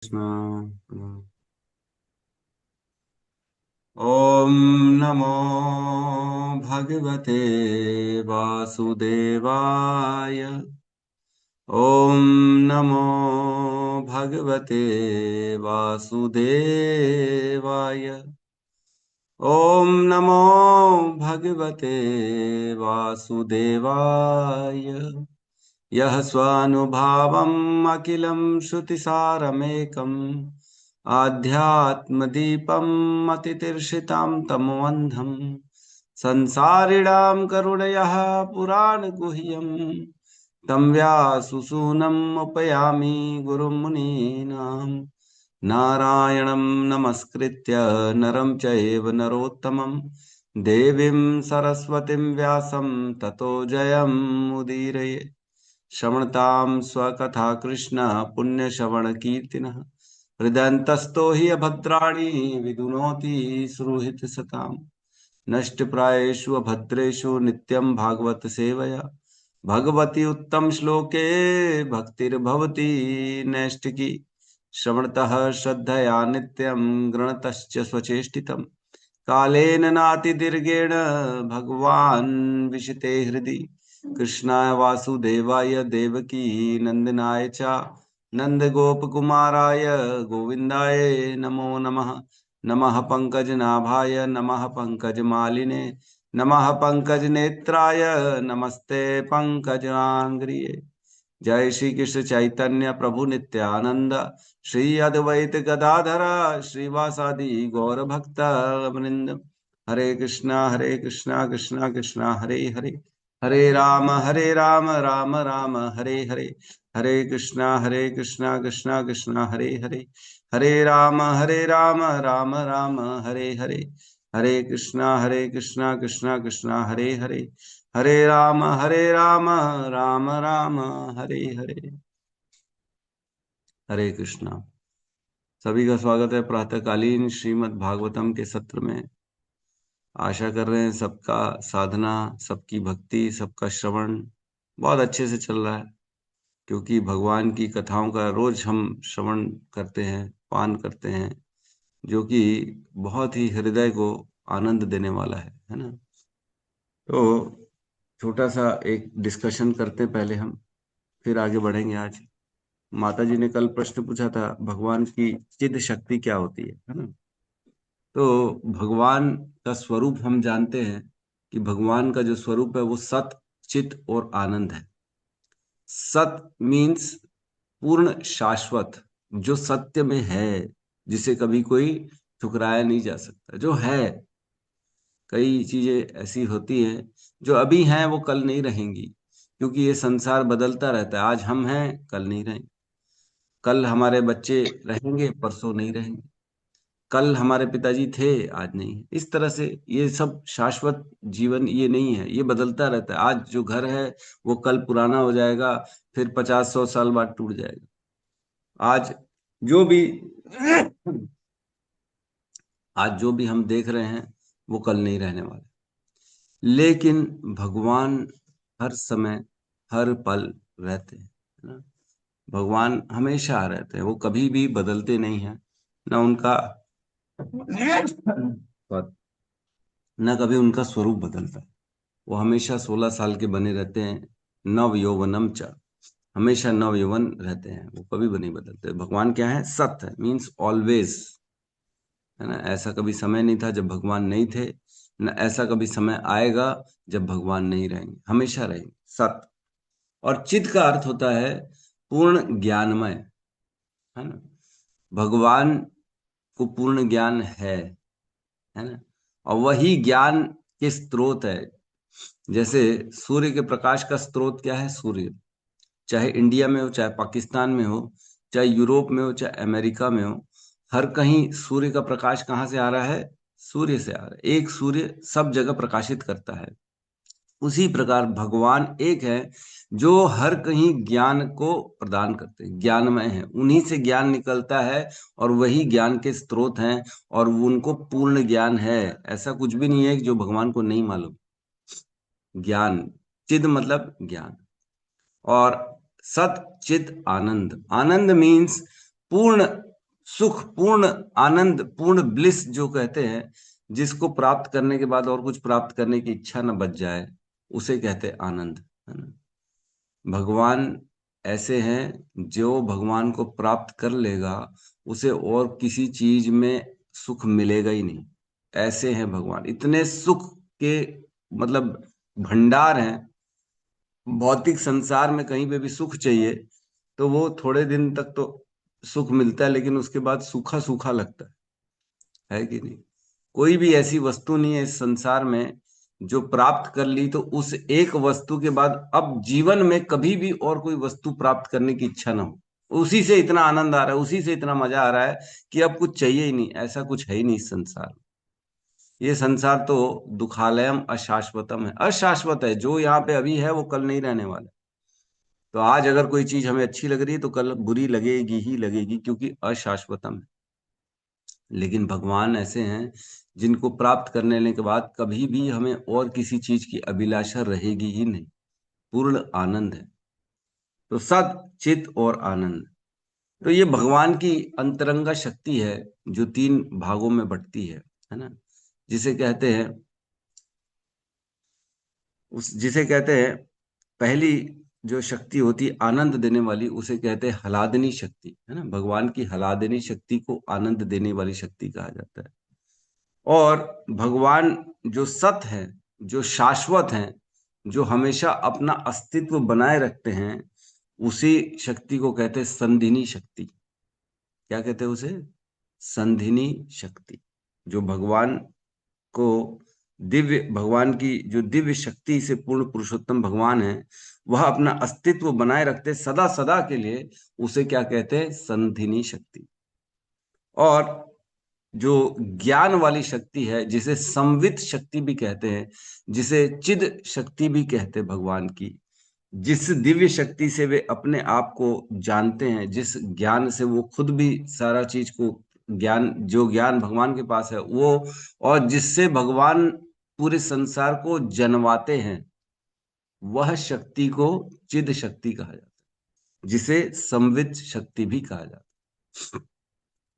कृष्ण। ओम नमो भगवते वासुदेवाय। ओम नमो भगवते वासुदेवाय। ओम नमो भगवते वासुदेवाय। यः स्वानुभावम् अखिलं श्रुतिसारमेकम् आध्यात्मदीपम् अतितीर्षितां तमोऽन्धम् संसारिणां करुणयः पुराणगुह्यम् तं व्यासुसूनम् उपयामि गुरुं मुनीनाम्। नारायणं नमस्कृत्य नरं चैव नरोत्तमं देवीं सरस्वतीं व्यासं ततो जयमुदीरये। श्रवणतां स्वकथा कृष्ण पुण्यश्रवण कीर्तिनः हृदयन्तस्तो हि अभद्राणि विदुनोति सुहृत् सताम्। नष्टप्रायेषु अभद्रेषु नित्यं भागवत सेवया भगवती उत्तम श्लोके भक्तिर्भवति नैष्टिकी। श्रवणतः श्रद्धया नित्यं गृणतश्च स्वचेष्टितम् कालेन नातिदीर्घेण भगवान् विशते हृदि। कृष्णाय वासुदेवाय देवकी नंदनाय च नंदगोपकुमाराय गोविन्दाय नमो नमः। नमः पंकजनाभाय नमः पंकजमालिने नमः पंकजनेत्राय नमस्ते पंकजांग्रिये। जय श्री कृष्ण चैतन्य प्रभु नित्यानंद श्री अद्वैत गदाधर श्रीवासादि गौर भक्त वृंद। हरे कृष्णा कृष्णा कृष्णा हरे हरे हरे राम राम राम हरे हरे। हरे कृष्णा कृष्णा कृष्णा हरे हरे हरे राम राम राम हरे हरे। हरे कृष्णा कृष्णा कृष्णा हरे हरे हरे राम राम राम हरे हरे। हरे कृष्णा। सभी का स्वागत है प्रातःकालीन श्रीमद् भागवतम के सत्र में। आशा कर रहे हैं सबका साधना, सबकी भक्ति, सबका श्रवण बहुत अच्छे से चल रहा है, क्योंकि भगवान की कथाओं का रोज हम श्रवण करते हैं, पान करते हैं, जो कि बहुत ही हृदय को आनंद देने वाला है ना। तो छोटा सा एक डिस्कशन करते पहले हम, फिर आगे बढ़ेंगे। आज माता जी ने कल प्रश्न पूछा था, भगवान की चिद शक्ति क्या होती है ना। तो भगवान का स्वरूप हम जानते हैं कि भगवान का जो स्वरूप है वो सत, चित और आनंद है। सत मीन्स पूर्ण शाश्वत, जो सत्य में है, जिसे कभी कोई ठुकराया नहीं जा सकता, जो है। कई चीजें ऐसी होती हैं जो अभी हैं वो कल नहीं रहेंगी, क्योंकि ये संसार बदलता रहता है। आज हम हैं, कल नहीं रहेंगे। कल हमारे बच्चे रहेंगे, परसों नहीं रहेंगे। कल हमारे पिताजी थे, आज नहीं है। इस तरह से ये सब शाश्वत जीवन ये नहीं है, ये बदलता रहता है। आज जो घर है वो कल पुराना हो जाएगा, फिर 50-100 साल बाद टूट जाएगा। आज जो भी आज जो भी हम देख रहे हैं वो कल नहीं रहने वाला। लेकिन भगवान हर समय, हर पल रहते हैं, है ना। भगवान हमेशा रहते हैं, वो कभी भी बदलते नहीं हैं। ना उनका न कभी उनका स्वरूप बदलता है। वो हमेशा 16 साल के बने रहते हैं। नव यौवनम च, हमेशा नव यौवन रहते हैं, वो कभी भी नहीं बदलते। भगवान क्या है? सत्य है, मीन्स ऑलवेज, है ना। ऐसा कभी समय नहीं था जब भगवान नहीं थे, न ऐसा कभी समय आएगा जब भगवान नहीं रहेंगे, हमेशा रहेंगे सत्य। और चित का अर्थ होता है पूर्ण ज्ञानमय, है ना। भगवान को पूर्ण ज्ञान है ना। और वही ज्ञान के स्रोत है। जैसे सूर्य के प्रकाश का स्रोत क्या है? सूर्य। चाहे इंडिया में हो, चाहे पाकिस्तान में हो, चाहे यूरोप में हो, चाहे अमेरिका में हो, हर कहीं सूर्य का प्रकाश कहाँ से आ रहा है? सूर्य से आ रहा है। एक सूर्य सब जगह प्रकाशित करता है। उसी प्रकार भगवान एक है, जो हर कहीं ज्ञान को प्रदान करते हैं, ज्ञानमय है, उन्हीं से ज्ञान निकलता है और वही ज्ञान के स्रोत हैं। और वो उनको पूर्ण ज्ञान है। ऐसा कुछ भी नहीं है कि जो भगवान को नहीं मालूम। ज्ञान, चिद मतलब ज्ञान। और सत चित आनंद, आनंद मीन्स पूर्ण सुख, पूर्ण आनंद, पूर्ण ब्लिस जो कहते हैं, जिसको प्राप्त करने के बाद और कुछ प्राप्त करने की इच्छा न बच जाए, उसे कहते हैं आनंद, है ना। भगवान ऐसे हैं, जो भगवान को प्राप्त कर लेगा उसे और किसी चीज में सुख मिलेगा ही नहीं। ऐसे हैं भगवान, इतने सुख के मतलब भंडार हैं। भौतिक संसार में कहीं पे भी सुख चाहिए तो वो थोड़े दिन तक तो सुख मिलता है, लेकिन उसके बाद सूखा सूखा लगता है कि नहीं। कोई भी ऐसी वस्तु नहीं है इस संसार में जो प्राप्त कर ली तो उस एक वस्तु के बाद अब जीवन में कभी भी और कोई वस्तु प्राप्त करने की इच्छा ना हो। उसी से इतना आनंद आ रहा है, उसी से इतना मजा आ रहा है कि अब कुछ चाहिए ही नहीं। ऐसा कुछ है ही नहीं इस संसार में। ये संसार तो दुखालयम अशाश्वतम है, अशाश्वत है। जो यहाँ पे अभी है वो कल नहीं रहने वाला। तो आज अगर कोई चीज हमें अच्छी लग रही है तो कल बुरी लगेगी ही लगेगी, क्योंकि अशाश्वतम है। लेकिन भगवान ऐसे हैं जिनको प्राप्त करने लेने के बाद कभी भी हमें और किसी चीज की अभिलाषा रहेगी ही नहीं। पूर्ण आनंद है। तो सत, चित और आनंद, तो ये भगवान की अंतरंगा शक्ति है जो तीन भागों में बंटती है ना। जिसे कहते हैं जिसे कहते हैं पहली जो शक्ति होती है आनंद देने वाली, उसे कहते हैं हलादनी शक्ति, है ना। भगवान की हलादनी शक्ति को आनंद देने वाली शक्ति कहा जाता है। और भगवान जो सत है, जो शाश्वत हैं, जो हमेशा अपना अस्तित्व बनाए रखते हैं, उसी शक्ति को कहते हैं संधिनी शक्ति। क्या कहते हैं उसे? संधिनी शक्ति। जो भगवान को दिव्य, भगवान की जो दिव्य शक्ति से पूर्ण पुरुषोत्तम भगवान है, वह अपना अस्तित्व बनाए रखते सदा सदा के लिए, उसे क्या कहते हैं? संधिनी शक्ति। और जो ज्ञान वाली शक्ति है, जिसे संवित शक्ति भी कहते हैं, जिसे चिद शक्ति भी कहते हैं भगवान की, जिस दिव्य शक्ति से वे अपने आप को जानते हैं, जिस ज्ञान से वो खुद भी सारा चीज को ज्ञान, जो ज्ञान भगवान के पास है वो, और जिससे भगवान पूरे संसार को जनवाते हैं, वह शक्ति को चिद शक्ति कहा जाता है, जिसे संवित शक्ति भी कहा जाता है।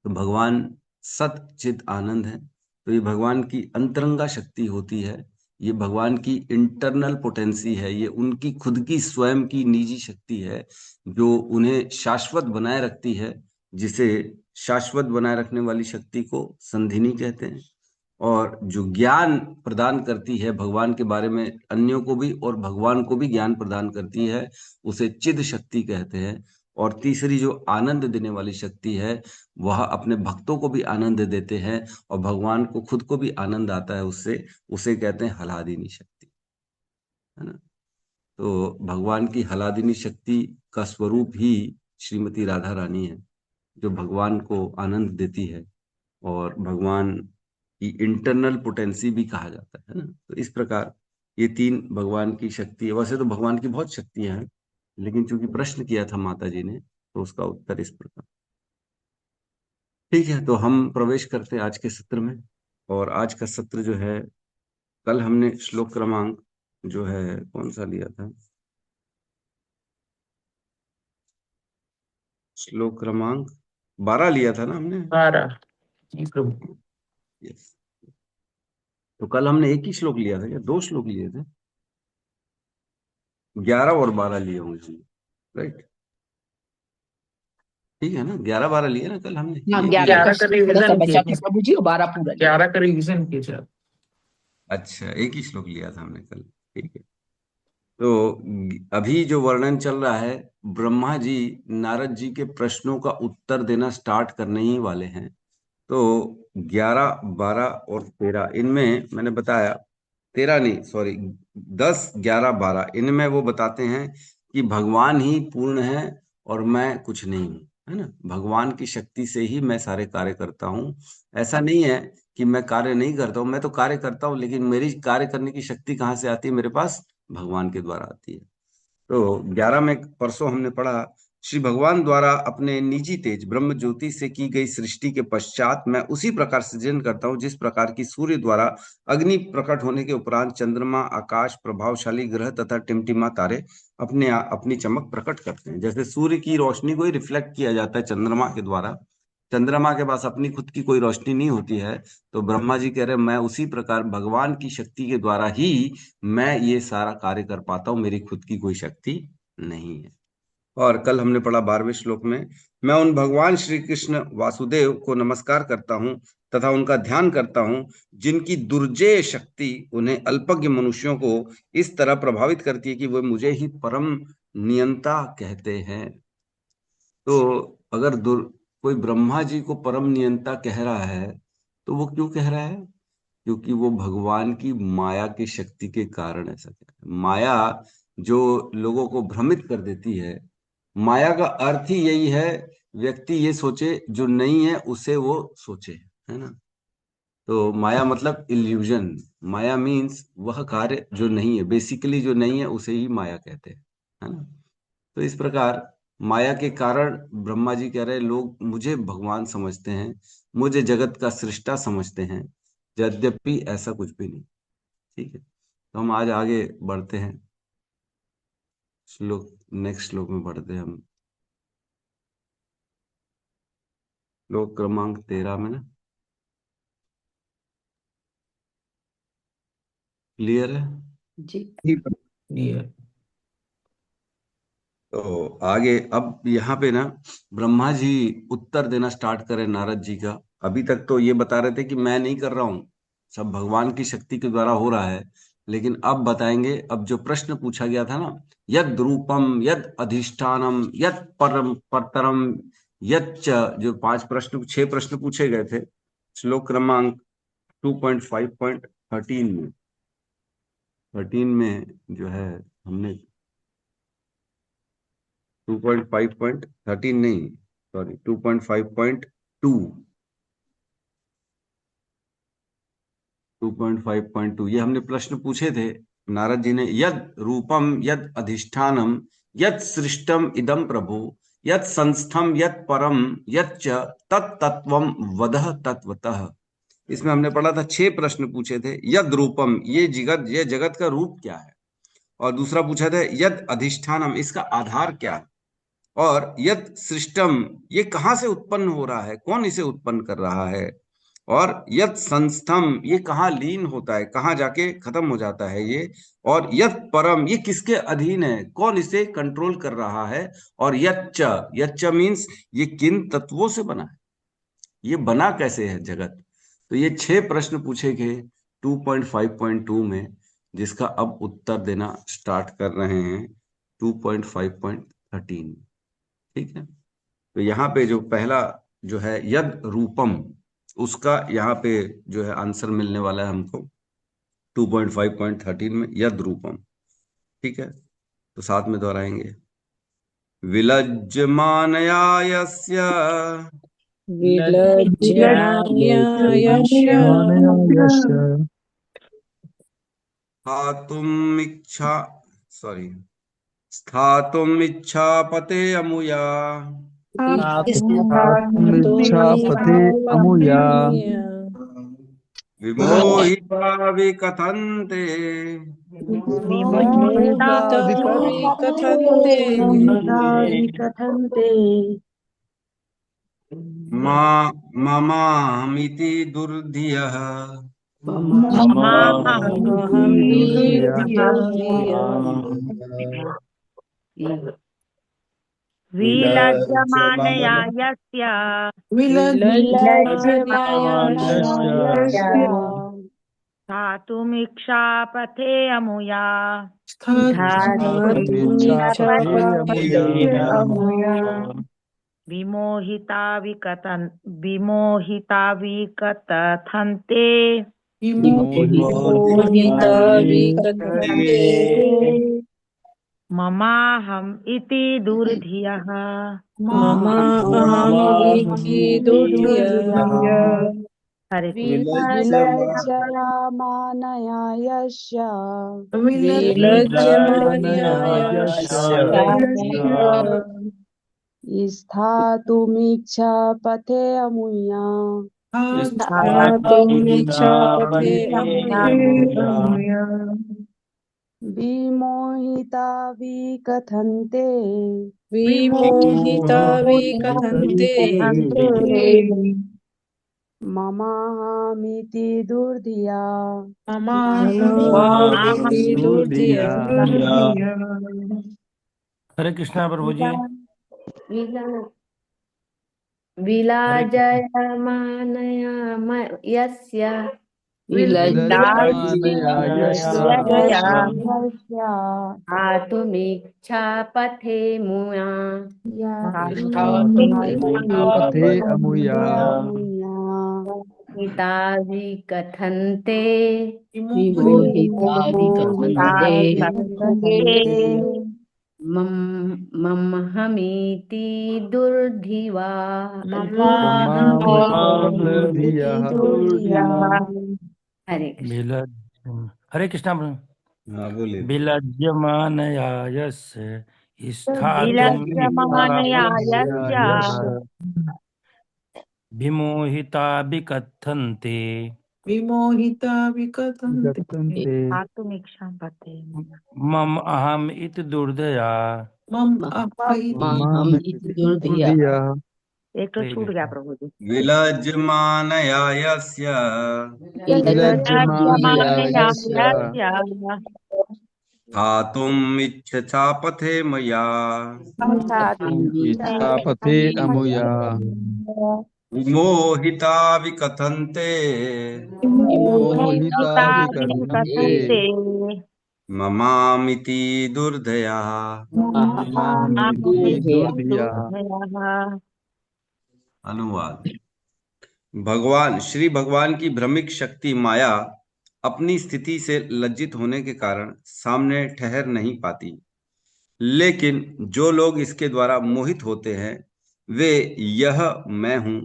तो भगवान सत चित आनंद है। तो ये भगवान की अंतरंगा शक्ति होती है। ये भगवान की इंटरनल पोटेंसी है। ये उनकी खुद की स्वयं की निजी शक्ति है जो उन्हें शाश्वत बनाए रखती है। जिसे शाश्वत बनाए रखने वाली शक्ति को संधिनी कहते हैं। और जो ज्ञान प्रदान करती है भगवान के बारे में अन्यों को भी और भगवान को भी ज्ञान प्रदान करती है, उसे चिद शक्ति कहते हैं। और तीसरी जो आनंद देने वाली शक्ति है, वह अपने भक्तों को भी आनंद देते हैं और भगवान को खुद को भी आनंद आता है उससे, उसे कहते हैं हलादिनी शक्ति, है ना। तो भगवान की हलादिनी शक्ति का स्वरूप ही श्रीमती राधा रानी है, जो भगवान को आनंद देती है और भगवान की इंटरनल पोटेंसी भी कहा जाता है ना। तो इस प्रकार ये तीन भगवान की शक्ति है। वैसे तो भगवान की बहुत शक्तियां हैं, लेकिन चूंकि प्रश्न किया था माता जी ने, तो उसका उत्तर इस प्रकार। ठीक है, तो हम प्रवेश करते हैं आज के सत्र में। और आज का सत्र जो है, कल हमने श्लोक क्रमांक जो है कौन सा लिया था? श्लोक क्रमांक 12 लिया था ना हमने। 12। जी प्रभु। यस। तो कल हमने एक ही श्लोक लिया था या दो श्लोक लिए थे? 11 और 12 लिए होंगे हम, राइट? ठीक है ना, 11-12 लिए ना कल हमने, हाँ, एक ही 11 लिया का था। का रिवीजन बचा किए था प्रभु जी और 12 पूरा लिया। 11 का रिवीजन किए थे। अच्छा, एक ही श्लोक लिया था हमने कल, ठीक है। तो अभी जो वर्णन चल रहा है, ब्रह्मा जी नारद जी के प्रश्नों का उत्तर देना स्टार्ट करने ही वाले हैं। तो 11, 12 और 13 इनमें मैंने बताया, 13 नहीं सॉरी, 10, 11, 12 इनमें वो बताते हैं कि भगवान ही पूर्ण है और मैं कुछ नहीं हूँ, है ना। भगवान की शक्ति से ही मैं सारे कार्य करता हूँ। ऐसा नहीं है कि मैं कार्य नहीं करता हूँ, मैं तो कार्य करता हूँ, लेकिन मेरी कार्य करने की शक्ति कहाँ से आती है मेरे पास? भगवान के द्वारा आती है। तो 11 में परसों हमने पढ़ा, श्री भगवान द्वारा अपने निजी तेज ब्रह्म ज्योति से की गई सृष्टि के पश्चात मैं उसी प्रकार सृजन करता हूँ जिस प्रकार की सूर्य द्वारा अग्नि प्रकट होने के उपरांत चंद्रमा, आकाश, प्रभावशाली ग्रह तथा टिमटिमा तारे अपनी चमक प्रकट करते हैं। जैसे सूर्य की रोशनी को ही रिफ्लेक्ट किया जाता है चंद्रमा के द्वारा, चंद्रमा के पास अपनी खुद की कोई रोशनी नहीं होती है, तो ब्रह्मा जी कह रहे मैं उसी प्रकार भगवान की शक्ति के द्वारा ही मैं ये सारा कार्य कर पाता हूँ, मेरी खुद की कोई शक्ति नहीं है। और कल हमने पढ़ा 12वें श्लोक में, मैं उन भगवान श्री कृष्ण वासुदेव को नमस्कार करता हूँ तथा उनका ध्यान करता हूँ जिनकी दुर्जेय शक्ति उन्हें अल्पज्ञ मनुष्यों को इस तरह प्रभावित करती है कि वे मुझे ही परम नियंता कहते हैं। तो अगर कोई ब्रह्मा जी को परम नियंता कह रहा है, तो वो क्यों कह रहा है? क्योंकि वो भगवान की माया की शक्ति के कारण ऐसा कह रहा है। माया जो लोगों को भ्रमित कर देती है, माया का अर्थ ही यही है, व्यक्ति ये सोचे जो नहीं है उसे वो सोचे, है ना। तो माया मतलब इल्यूजन। माया मीन्स वह कार्य जो नहीं है, बेसिकली जो नहीं है उसे ही माया कहते हैं, है ना। तो इस प्रकार माया के कारण ब्रह्मा जी कह रहे लोग मुझे भगवान समझते हैं, मुझे जगत का सृष्टा समझते हैं, यद्यपि ऐसा कुछ भी नहीं। ठीक है, तो हम आज आगे बढ़ते हैं। श्लोक, नेक्स्ट श्लोक में बढ़ते हैं हम। श्लोक क्रमांक 13 में ना, क्लियर है? जी। क्लियर। तो आगे अब यहाँ पे ना ब्रह्मा जी उत्तर देना स्टार्ट करें नारद जी का। अभी तक तो ये बता रहे थे कि मैं नहीं कर रहा हूँ, सब भगवान की शक्ति के द्वारा हो रहा है, लेकिन अब बताएंगे। अब जो प्रश्न पूछा गया था ना, यद रूपम यद अधिष्ठानम यद परम परतरम यच्च, जो 6 प्रश्न पूछे गए थे श्लोक क्रमांक 2.5.13 में, 13 में जो है हमने 2.5.13 नहीं, सॉरी 2.5.2, 2.5.2 ये हमने प्रश्न पूछे थे। नारद जी ने यद रूपम यद अधिष्ठानम यद सृष्टम इदम प्रभु यद संस्थम यद परम यच्च तत्तत्वम वदह तत्वतः। इसमें हमने पढ़ा था 6 प्रश्न पूछे थे। यद रूपम, ये जगत का रूप क्या है। और दूसरा पूछा था यद अधिष्ठानम, इसका आधार क्या है। और यद सृष्टम, ये कहाँ से उत्पन्न हो रहा है, कौन इसे उत्पन्न कर रहा है। और यद संस्थम, ये कहाँ लीन होता है, कहाँ जाके खत्म हो जाता है ये। और यद परम, ये किसके अधीन है, कौन इसे कंट्रोल कर रहा है। और यच्च, यच्च मीन्स ये किन तत्वों से बना है, ये बना कैसे है जगत। तो ये 6 प्रश्न पूछे गए 2.5.2 में, जिसका अब उत्तर देना स्टार्ट कर रहे हैं 2.5.13। ठीक है, तो यहाँ पे जो पहला जो है यद रूपम, उसका यहाँ पे जो है आंसर मिलने वाला है हमको 2.5.13 में, यद रूपम। ठीक है, तो साथ में दोहराएंगे। विलज्जमानया यस्य विलज्जमानस्य स्थातुम् इच्छा, सॉरी, स्थातुम् इच्छा पते अमुया स्थातुमिच्छापते अमुया विमोहिता विकथन्ते विमोहिता विकथन्ते कथन्ते ममाहमिति दुर्धियः ममाहमिति दुर्धिया विलज्जमानया यस्य विलज्जमानस्य स्थातुमिच्छापथे अमुया स्थातुमिच्छापते अमुया विमोहिता विकथन्ते विमोहिता विकथन्ते ममाहम् इति दुर्धियः ममाहमिति दुर्धिया हरे विलज्जमानया यस्य विलज्जमानस्य स्थातुमिच्छापथे अमुया स्थातुमिच्छापते अमुया विमोहिता विकथन्ते विमोहिता विकथन्ते ममाहमिति दुर्धिया ममाहमिति दुर्धिया। हरे कृष्णा प्रभु जी। विलाजयमानया विलज्जमानया यस्य आतुमीक्षा पथे मुया पथे अमुया हिता विकथन्ते विमोहिता विकथन्ते ममहमीति दुर्धिवा। ममाहमिति दुर्धिया। हरे कृष्ण। हरे कृष्णा प्रभु। हाँ बोलिए। विलज्जमानया यस्य स्थातुम् विलज्जमानया यस्य विमोहिता विकथन्ते विमोहिता विकथन्ते आत्मीक्षां पते मम अहम् इति दुर्दया। मम अपहित ममाहमिति दुर्धिया। एक तो छूट गया प्रभु जी। विलज्जमानया यस्य विलज्जमानया विलज्जमानया यस्य यस्य स्थातुम् इच्छता पथे मया इच्छापथे अमुया विमोहिता विकथन्ते विमोहिता विकथन्ते कथन्ते ममामिति दुर्धया। ममाहमिति दुर्धिया। अनुवाद। भगवान श्री भगवान की भ्रमिक शक्ति माया अपनी स्थिति से लज्जित होने के कारण सामने ठहर नहीं पाती, लेकिन जो लोग इसके द्वारा मोहित होते हैं वे यह मैं हूं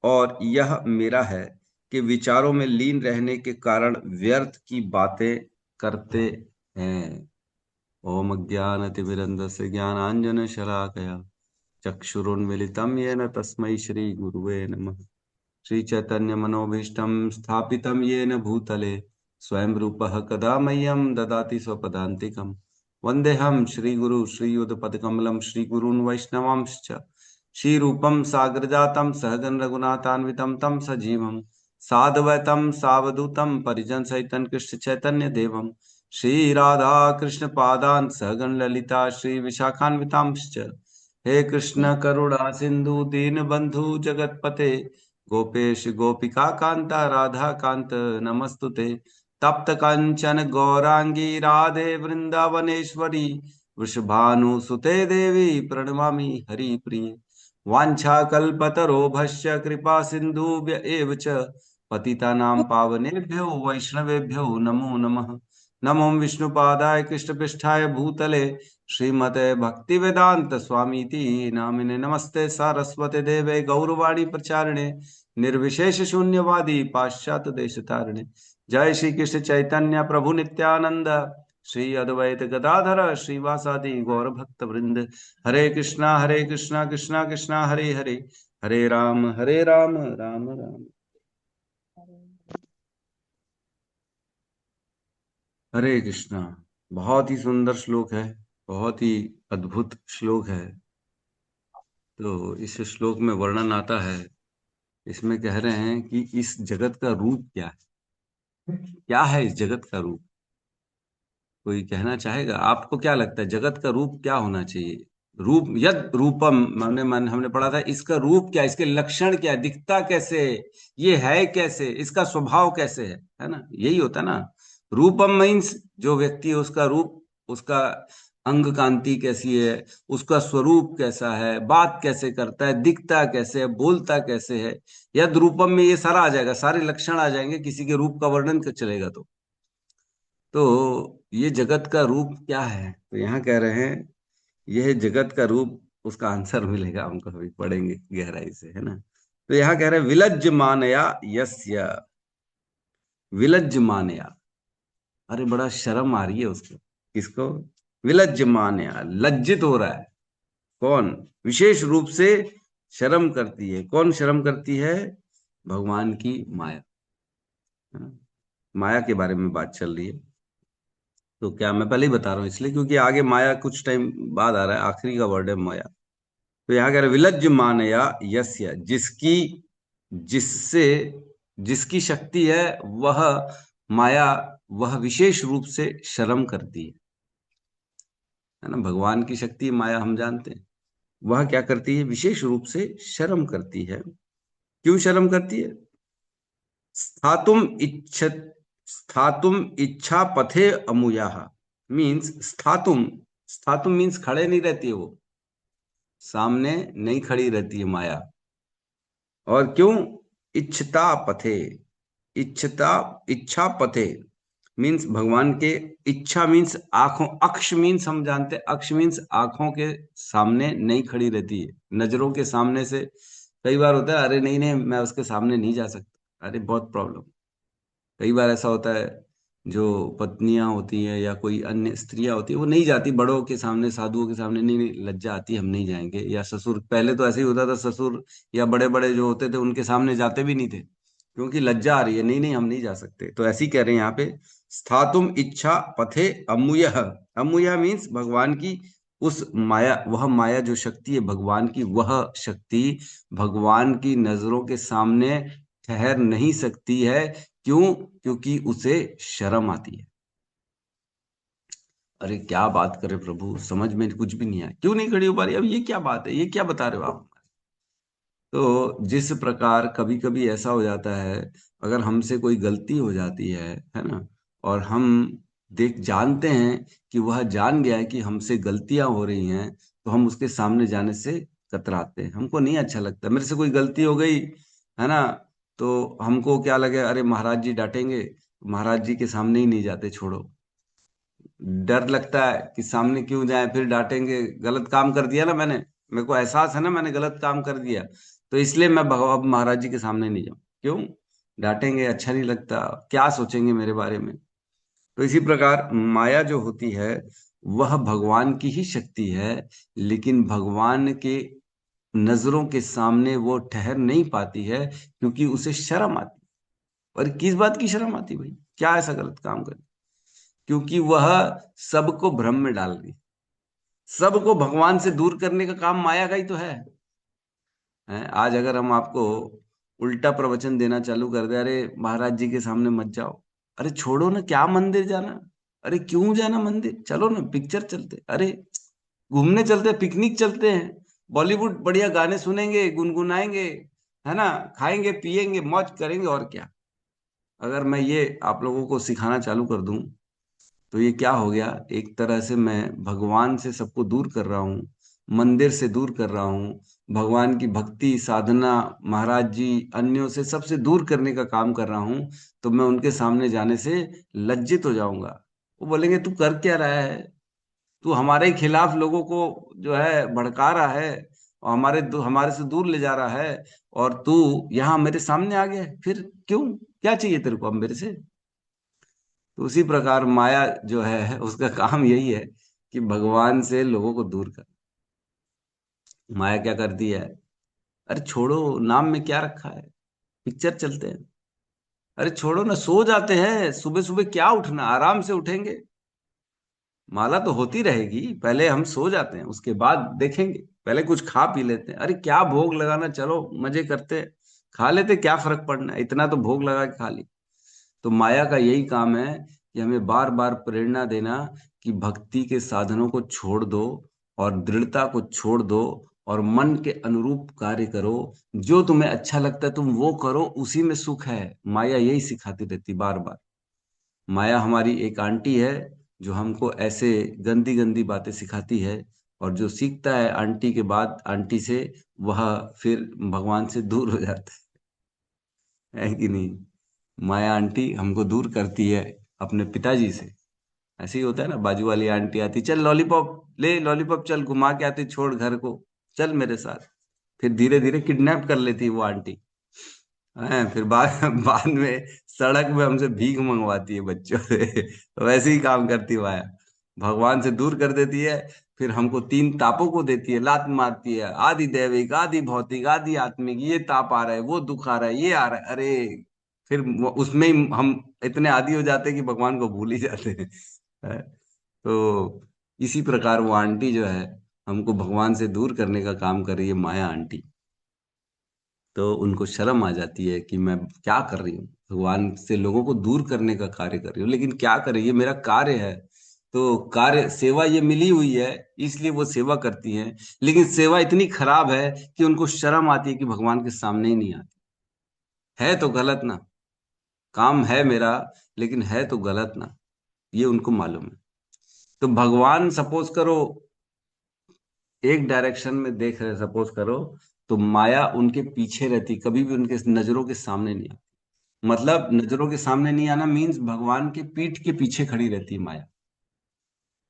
और यह मेरा है कि विचारों में लीन रहने के कारण व्यर्थ की बातें करते हैं। ओम अज्ञानतिमिरन्धस्य ज्ञानाञ्जनशलाकया चक्षुरुन्मीलितं येन तस्मै श्री गुरुवे नमः। श्री चैतन्य मनोभीष्टं स्थापितं येन भूतले स्वयं रूपः कदा मह्यं ददाति स्वपदान्तिकम्। वन्देऽहं श्रीगुरु श्रीयुतपदकमलं श्रीगुरून् वैष्णवांश्च श्रीरूपं साग्रजातं सहगण रघुनाथान्वितं तं सजीवं साद्वैतं सावधूतं परिजनसहितं कृष्ण चैतन्य देवं श्रीराधा कृष्ण पादान् सहगण ललिता श्री विशाखान्वितांश्च। हे कृष्ण करुणा सिंधु दीनबंधु जगतपते गोपेश गोपिका कांता राधा कांत नमस्तुते। तप्त कंचन गौरांगी राधे वृंदावनेश्वरी वृषभानुसुते देवी प्रणमामि हरिप्रिये। वाञ्छाकल्पतरोभस्य कृपा सिन्धुभ्य एव च पतितानां पावनेभ्यो वैष्णवेभ्यो नमो नमः। नमो विष्णुपादाय कृष्णपृष्ठाय भूतले श्रीमते भक्तिवेदांत स्वामीति नामिने। नमस्ते सारस्वते देवे गौरवाणी प्रचारिणे निर्विशेष शून्यवादी पाश्चात्य देशतारिणे। जय श्री कृष्ण चैतन्य प्रभु नित्यानंद श्री अद्वैत गदाधर श्रीवासादि गौर भक्त वृंद। हरे कृष्णा कृष्णा कृष्णा हरे हरे हरे राम राम राम हरे कृष्णा। बहुत ही सुंदर श्लोक है, बहुत ही अद्भुत श्लोक है। तो इस श्लोक में वर्णन आता है, इसमें कह रहे हैं कि इस जगत का रूप क्या है। क्या है इस जगत का रूप? कोई कहना चाहेगा? आपको क्या लगता है जगत का रूप क्या होना चाहिए? रूप यद रूपम हमने पढ़ा था, इसका रूप क्या, इसके लक्षण क्या, दिखता कैसे, ये है कैसे, इसका स्वभाव कैसे है ना? यही होता ना। रूपम मीन्स जो व्यक्ति है उसका रूप, उसका अंग कांति कैसी है, उसका स्वरूप कैसा है, बात कैसे करता है, दिखता कैसे है, बोलता कैसे है। यद रूपम में ये सारा आ जाएगा, सारे लक्षण आ जाएंगे किसी के रूप का वर्णन कर चलेगा। तो ये जगत का रूप क्या है? तो यहाँ कह रहे हैं यह जगत का रूप, उसका आंसर मिलेगा हमको, अभी पढ़ेंगे गहराई से, है ना। तो यहाँ कह रहे हैं विलज्ज मानया यस्य। विलज्ज मानया, अरे बड़ा शर्म आ रही है उसको। किसको? विलज्ज मानया, लज्जित हो रहा है। कौन? विशेष रूप से शर्म करती है। कौन शर्म करती है? भगवान की माया। माया के बारे में बात चल रही है। तो क्या मैं पहले ही बता रहा हूँ इसलिए क्योंकि आगे माया कुछ टाइम बाद आ रहा है, आखिरी का वर्ड है माया। तो यहाँ कह रहे विलज्ज मानया यस्य, जिससे जिसकी शक्ति है वह माया, वह विशेष रूप से शर्म करती है ना। भगवान की शक्ति माया हम जानते हैं, वह क्या करती है, विशेष रूप से शर्म करती है। क्यों शर्म करती है? स्थातुम इच्छ स्थातुम इच्छा पथे अमुया, मीन्स स्थातुम, स्थातुम मीन्स खड़े नहीं रहती है, वो सामने नहीं खड़ी रहती है माया। और क्यों? इच्छता पथे, इच्छा पथे मीन्स भगवान के, इच्छा मीन्स आंखों, अक्ष मीन्स हम जानते हैं, अक्ष मीन्स आंखों के सामने नहीं खड़ी रहती है, नजरों के सामने से। कई बार होता है अरे नहीं नहीं मैं उसके सामने नहीं जा सकता, अरे बहुत प्रॉब्लम। कई बार ऐसा होता है जो पत्नियां होती हैं या कोई अन्य स्त्रियां होती है वो नहीं जाती बड़ों के सामने, साधुओं के सामने, नहीं नहीं लज्जा आती है हम नहीं जाएंगे। या ससुर, पहले तो ऐसे ही होता था, ससुर या बड़े बड़े जो होते थे उनके सामने जाते भी नहीं थे क्योंकि लज्जा आ रही है, नहीं नहीं हम नहीं जा सकते। तो ऐसे ही कह रहे हैं यहाँ पे, स्थातुम इच्छा पथे अमुय, अमुय मीन्स भगवान की उस माया, वह माया जो शक्ति है भगवान की, वह शक्ति भगवान की नजरों के सामने ठहर नहीं सकती है। क्यों? क्योंकि उसे शर्म आती है। अरे क्या बात करे प्रभु, समझ में कुछ भी नहीं आया, क्यों नहीं खड़ी हो पा रही? अब ये क्या बात है, ये क्या बता रहे हो आप? तो जिस प्रकार कभी कभी ऐसा हो जाता है, अगर हमसे कोई गलती हो जाती है ना, और हम देख जानते हैं कि वह जान गया है कि हमसे गलतियां हो रही हैं, तो हम उसके सामने जाने से कतराते हैं, हमको नहीं अच्छा लगता। मेरे से कोई गलती हो गई है ना, तो हमको क्या लगे, अरे महाराज जी डांटेंगे, महाराज जी के सामने ही नहीं जाते, छोड़ो। डर लगता है कि सामने क्यों जाए, फिर डांटेंगे, गलत काम कर दिया ना मैंने, मेरे को एहसास है ना मैंने गलत काम कर दिया, तो इसलिए मैं भगवान महाराज जी के सामने नहीं जाऊं। क्यों? डांटेंगे, अच्छा नहीं लगता, क्या सोचेंगे मेरे बारे में। तो इसी प्रकार माया जो होती है वह भगवान की ही शक्ति है, लेकिन भगवान के नजरों के सामने वो ठहर नहीं पाती है क्योंकि उसे शर्म आती। और किस बात की शर्म आती भाई, क्या ऐसा गलत काम कर? क्योंकि वह सबको भ्रम में डाल रही, सबको भगवान से दूर करने का काम माया का ही तो है। आज अगर हम आपको उल्टा प्रवचन देना चालू कर दे, अरे महाराज जी के सामने मत जाओ, अरे छोड़ो ना, क्या मंदिर जाना, अरे क्यों जाना मंदिर, चलो ना पिक्चर चलते, अरे घूमने चलते, पिकनिक चलते हैं, बॉलीवुड बढ़िया गाने सुनेंगे, गुनगुनाएंगे, है ना, खाएंगे पिएंगे मौज करेंगे, और क्या। अगर मैं ये आप लोगों को सिखाना चालू कर दूं तो ये क्या हो गया, एक तरह से मैं भगवान से सबको दूर कर रहा हूँ, मंदिर से दूर कर रहा हूँ, भगवान की भक्ति साधना, महाराज जी अन्यों से सबसे दूर करने का काम कर रहा हूँ। तो मैं उनके सामने जाने से लज्जित हो जाऊंगा। वो बोलेंगे तू कर क्या रहा है, तू हमारे खिलाफ लोगों को जो है भड़का रहा है और हमारे से दूर ले जा रहा है, और तू यहाँ मेरे सामने आ गया है, फिर क्यों, क्या चाहिए तेरे को अब मेरे से? तो उसी प्रकार माया जो है उसका काम यही है कि भगवान से लोगों को दूर कर। माया क्या करती है, अरे छोड़ो, नाम में क्या रखा है, पिक्चर चलते हैं, अरे छोड़ो ना, सो जाते हैं, सुबह सुबह क्या उठना, आराम से उठेंगे, माला तो होती रहेगी, पहले हम सो जाते हैं उसके बाद देखेंगे, पहले कुछ खा पी लेते हैं, अरे क्या भोग लगाना, चलो मजे करते हैं, खा लेते, क्या फर्क पड़ना है, इतना तो भोग लगा के खा ली। तो माया का यही काम है कि हमें बार बार प्रेरणा देना कि भक्ति के साधनों को छोड़ दो और दृढ़ता को छोड़ दो और मन के अनुरूप कार्य करो, जो तुम्हें अच्छा लगता है तुम वो करो, उसी में सुख है। माया यही सिखाती रहती बार बार। माया हमारी एक आंटी है जो हमको ऐसे गंदी गंदी बातें सिखाती है, और जो सीखता है आंटी के बाद, आंटी से, वह फिर भगवान से दूर हो जाता है कि नहीं? माया आंटी हमको दूर करती है अपने पिताजी से। ऐसे ही होता है ना, बाजू वाली आंटी आती, चल लॉलीपॉप ले, लॉलीपॉप चल घुमा के आती, छोड़ घर को, चल मेरे साथ, फिर धीरे धीरे किडनैप कर लेती है वो आंटी है, फिर बाद बाद में सड़क में हमसे भीख मंगवाती है बच्चों से। तो वैसे ही काम करती है माया, भगवान से दूर कर देती है, फिर हमको तीन तापों को देती है, लात मारती है, आदि दैविक, आदि भौतिक, आदि आत्मिक, ये ताप आ रहा है, वो दुख आ रहा है, ये आ रहा है, अरे फिर उसमें ही हम इतने आदी हो जाते हैं कि भगवान को भूल ही जाते हैं, है। तो इसी प्रकार वो आंटी जो है हमको भगवान से दूर करने का काम कर रही है, माया आंटी। तो उनको शर्म आ जाती है कि मैं क्या कर रही हूँ, भगवान से लोगों को दूर करने का कार्य कर रही हूँ, लेकिन क्या करें, ये मेरा कार्य है। तो कार्य सेवा ये मिली हुई है, इसलिए वो सेवा करती हैं। लेकिन सेवा इतनी खराब है कि उनको शर्म आती है कि भगवान के सामने ही नहीं आती। है तो गलत ना, काम है मेरा, लेकिन है तो गलत ना, ये उनको मालूम है। तो भगवान सपोज करो एक डायरेक्शन में देख रहे, सपोज करो, तो माया उनके पीछे रहती, कभी भी उनके नजरों के सामने नहीं आती। मतलब नजरों के सामने नहीं आना मीन्स भगवान के पीठ के पीछे खड़ी रहती है माया,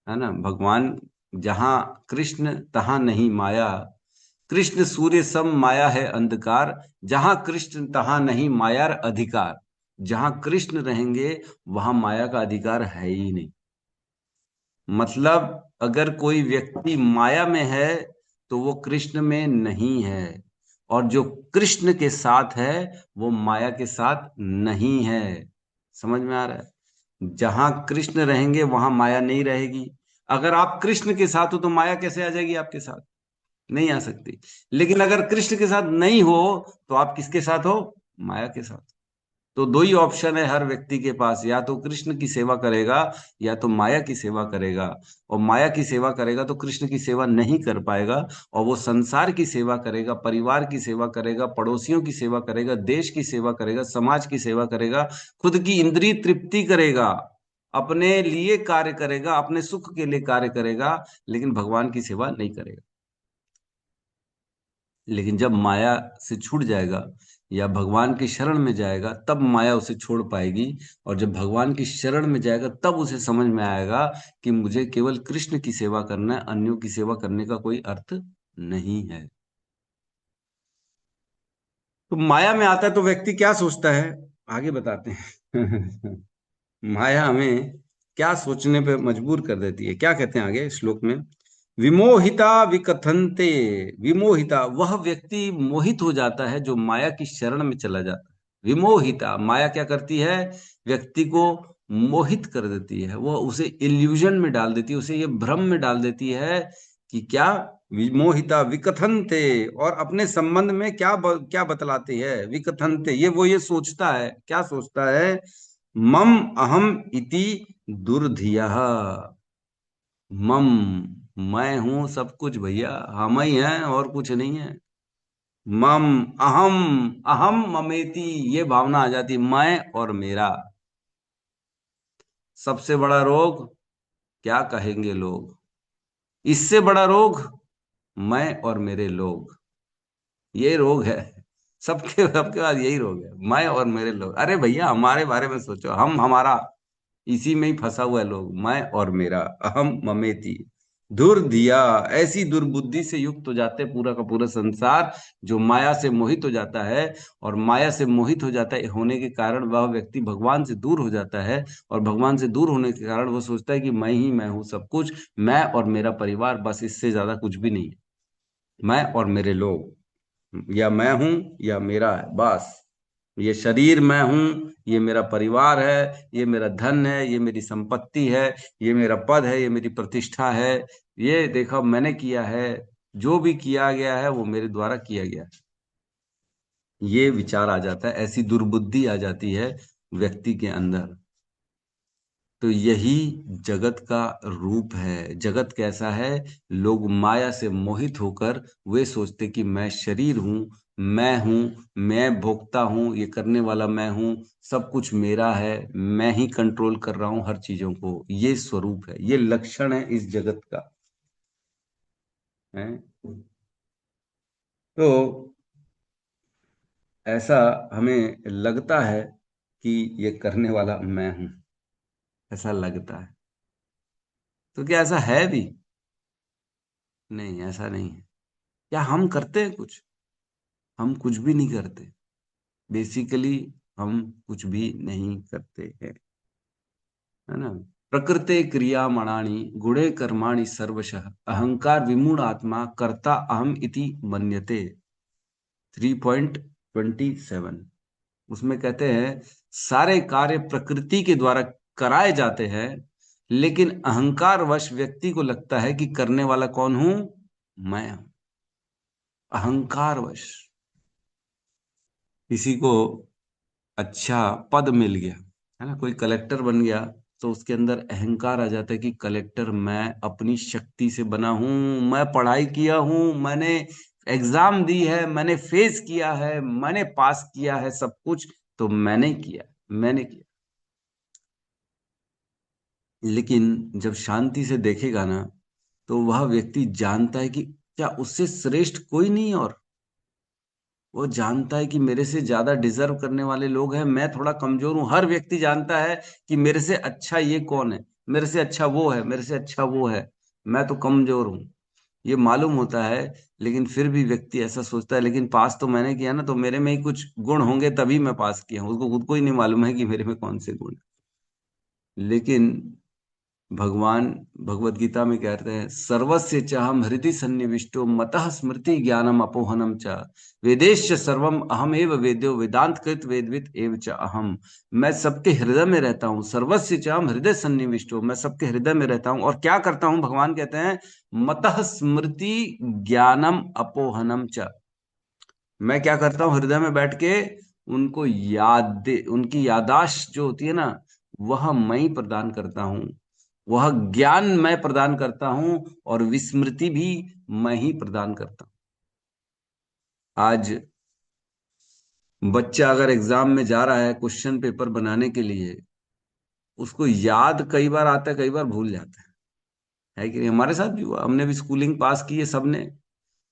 है ना। भगवान जहां कृष्ण तहां नहीं माया, कृष्ण सूर्य सम माया है अंधकार, जहां कृष्ण तहां नहीं मायार अधिकार। जहां कृष्ण रहेंगे वहां माया का अधिकार है ही नहीं। मतलब अगर कोई व्यक्ति माया में है तो वो कृष्ण में नहीं है, और जो कृष्ण के साथ है वो माया के साथ नहीं है। समझ में आ रहा है? जहां कृष्ण रहेंगे वहां माया नहीं रहेगी। अगर आप कृष्ण के साथ हो तो माया कैसे आ जाएगी आपके साथ? नहीं आ सकती। लेकिन अगर कृष्ण के साथ नहीं हो तो आप किसके साथ हो? माया के साथ। तो दो ही ऑप्शन है हर व्यक्ति के पास, या तो कृष्ण की सेवा करेगा या तो माया की सेवा करेगा। और माया की सेवा करेगा तो कृष्ण की सेवा नहीं कर पाएगा, और वो संसार की सेवा करेगा, परिवार की सेवा करेगा, पड़ोसियों की सेवा करेगा, देश की सेवा करेगा, समाज की सेवा करेगा, खुद की इंद्रिय तृप्ति करेगा, अपने लिए कार्य करेगा, अपने सुख के लिए कार्य करेगा, लेकिन भगवान की सेवा नहीं करेगा। लेकिन जब माया से छूट जाएगा या भगवान की शरण में जाएगा तब माया उसे छोड़ पाएगी। और जब भगवान की शरण में जाएगा तब उसे समझ में आएगा कि मुझे केवल कृष्ण की सेवा करना है, अन्यों की सेवा करने का कोई अर्थ नहीं है। तो माया में आता है तो व्यक्ति क्या सोचता है, आगे बताते हैं। माया हमें क्या सोचने पे मजबूर कर देती है, क्या कहते हैं आगे श्लोक में? विमोहिता विकथन्ते। विमोहिता वह व्यक्ति मोहित हो जाता है जो माया की शरण में चला जाता है। विमोहिता माया क्या करती है? व्यक्ति को मोहित कर देती है, वो उसे इल्यूजन में डाल देती है, उसे ये भ्रम में डाल देती है कि क्या? विमोहिता विकथन्ते, और अपने संबंध में क्या बतलाती है? विकथन्ते, ये सोचता है, क्या सोचता है? मम अहम इति दुर्धिया। मम मैं हूं सब कुछ भैया, हम ही हैं और कुछ नहीं है। मम अहम, अहम ममेति, ये भावना आ जाती, मैं और मेरा। सबसे बड़ा रोग क्या कहेंगे लोग, इससे बड़ा रोग मैं और मेरे लोग, ये रोग है। सबके सबके पास यही रोग है, मैं और मेरे लोग। अरे भैया हमारे बारे में सोचो, हम हमारा, इसी में ही फंसा हुआ है लोग, मैं और मेरा, अहम ममेति। दुर्धिया, ऐसी दुर्बुद्धि से युक्त हो जाते हैं पूरा का पूरा संसार, जो माया से मोहित हो जाता है। और माया से मोहित हो जाता है होने के कारण वह व्यक्ति भगवान से दूर हो जाता है, और भगवान से दूर होने के कारण वो सोचता है कि मैं ही मैं हूं सब कुछ, मैं और मेरा परिवार, बस इससे ज्यादा कुछ भी नहीं है। मैं और मेरे लोग, या मैं हूं या मेरा है, बस। ये शरीर मैं हूं, ये मेरा परिवार है, ये मेरा धन है, ये मेरी संपत्ति है, ये मेरा पद है, ये मेरी प्रतिष्ठा है, ये देखो मैंने किया है, जो भी किया गया है वो मेरे द्वारा किया गया है। ये विचार आ जाता है, ऐसी दुर्बुद्धि आ जाती है व्यक्ति के अंदर। तो यही जगत का रूप है। जगत कैसा है? लोग माया से मोहित होकर वे सोचते कि मैं शरीर हूं, मैं हूं, मैं भोगता हूं, ये करने वाला मैं हूं, सब कुछ मेरा है, मैं ही कंट्रोल कर रहा हूं हर चीजों को। ये स्वरूप है, ये लक्षण है इस जगत का, है। तो ऐसा हमें लगता है कि ये करने वाला मैं हूं, ऐसा लगता है। तो क्या ऐसा है भी? नहीं, ऐसा नहीं है। क्या हम करते हैं कुछ? हम कुछ भी नहीं करते। बेसिकली हम कुछ भी नहीं करते हैं, है ना। प्रकृते क्रिया मणानि गुणे कर्माणि सर्वशः अहंकार विमूढ़ आत्मा कर्ता अहम इति मन्यते। 3.27 उसमें कहते हैं सारे कार्य प्रकृति के द्वारा कराए जाते हैं, लेकिन अहंकारवश व्यक्ति को लगता है कि करने वाला कौन हूं? मैं हूं। अहंकारवश किसी को अच्छा पद मिल गया, है ना, कोई कलेक्टर बन गया, तो उसके अंदर अहंकार आ जाता है कि कलेक्टर मैं अपनी शक्ति से बना हूं, मैं पढ़ाई किया हूं, मैंने एग्जाम दी है, मैंने फेस किया है, मैंने पास किया है सब कुछ, तो मैंने किया, मैंने किया। लेकिन जब शांति से देखेगा ना, तो वह व्यक्ति जानता है कि क्या उससे श्रेष्ठ कोई नहीं, और वो जानता है कि मेरे से ज्यादा डिजर्व करने वाले लोग हैं, मैं थोड़ा कमजोर हूं। हर व्यक्ति जानता है कि मेरे से अच्छा ये कौन है, मेरे से अच्छा वो है, मेरे से अच्छा वो है, मैं तो कमजोर हूं, ये मालूम होता है। लेकिन फिर भी व्यक्ति ऐसा सोचता है, लेकिन पास तो मैंने किया ना, तो मेरे में ही कुछ गुण होंगे तभी मैं पास किया हूं। उसको खुद को ही नहीं मालूम है कि मेरे में कौन से गुण। लेकिन भगवान भगवत गीता में कहते हैं, सर्वस्य चाहम हृदि सन्निविष्टो मतः स्मृति ज्ञानम अपोहनम च वेदेश्च सर्वम अहम एव वेद्यो वेदांत कृत वेदविद एव च अहम। मैं सबके हृदय में रहता हूँ। सर्वस्य चाहम हृदय सन्निविष्टो, मैं सबके हृदय में रहता हूँ। और क्या करता हूँ? भगवान कहते हैं, मतः स्मृति ज्ञानम अपोहनम च। मैं क्या करता हूँ? हृदय में बैठ के उनको याद, उनकी यादाश्त जो होती है ना, वह मैं ही प्रदान करता हूँ, वह ज्ञान मैं प्रदान करता हूं, और विस्मृति भी मैं ही प्रदान करता हूं। आज बच्चा अगर एग्जाम में जा रहा है क्वेश्चन पेपर बनाने के लिए, उसको याद कई बार आता है, कई बार भूल जाता है कि नहीं? हमारे साथ भी हुआ, हमने भी स्कूलिंग पास की है सबने।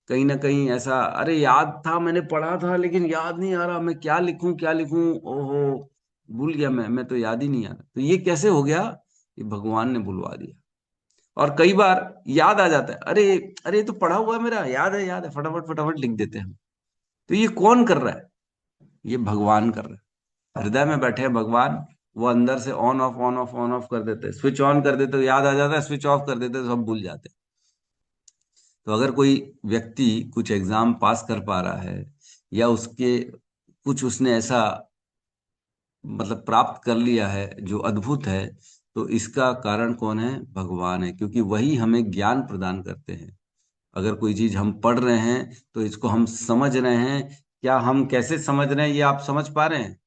कहीं ना कहीं ऐसा, अरे याद था, मैंने पढ़ा था, लेकिन याद नहीं आ रहा, मैं क्या लिखूं क्या लिखूं, ओहो भूल गया, मैं तो याद ही नहीं आ रहा। तो ये कैसे हो गया? ये भगवान ने बुलवा दिया। और कई बार याद आ जाता है, अरे अरे ये तो पढ़ा हुआ है, मेरा याद है, याद है, फटाफट फटाफट लिख देते हैं हम। तो ये कौन कर रहा है? ये भगवान कर रहा है। हृदय में बैठे हैं भगवान, वो अंदर से on off on off on off कर देते हैं। स्विच ऑन कर देते तो याद आ जाता है, स्विच ऑफ कर देते तो सब भूल जाते हैं। तो अगर कोई व्यक्ति कुछ एग्जाम पास कर पा रहा है, या उसके कुछ उसने ऐसा मतलब प्राप्त कर लिया है जो अद्भुत है, तो इसका कारण कौन है? भगवान है, क्योंकि वही हमें ज्ञान प्रदान करते हैं। अगर कोई चीज हम पढ़ रहे हैं तो इसको हम समझ रहे हैं, क्या हम कैसे समझ रहे हैं ये आप समझ पा रहे हैं?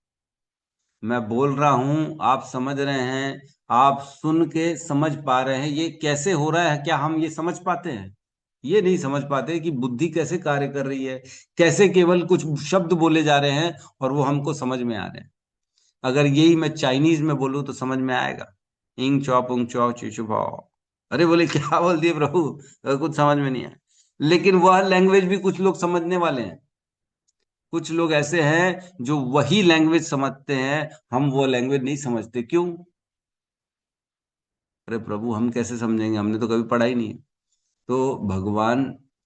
मैं बोल रहा हूं, आप समझ रहे हैं, आप सुन के समझ पा रहे हैं, ये कैसे हो रहा है? क्या हम ये समझ पाते हैं? ये नहीं समझ पाते कि बुद्धि कैसे कार्य कर रही है, कैसे केवल कुछ शब्द बोले जा रहे हैं और वो हमको समझ में आ रहे हैं। अगर यही मैं चाइनीज में बोलूं तो समझ में आएगा, इंग चौ पुंग चौ चीचू भाव। अरे बोले क्या बोल दिए प्रभु, कुछ समझ में नहीं आया। लेकिन वह लैंग्वेज भी कुछ लोग समझने वाले हैं। कुछ लोग ऐसे हैं जो वही लैंग्वेज समझते हैं, हम वो लैंग्वेज नहीं समझते। क्यों? अरे प्रभु हम कैसे समझेंगे, हमने तो कभी पढ़ा ही नहीं है। तो भगवान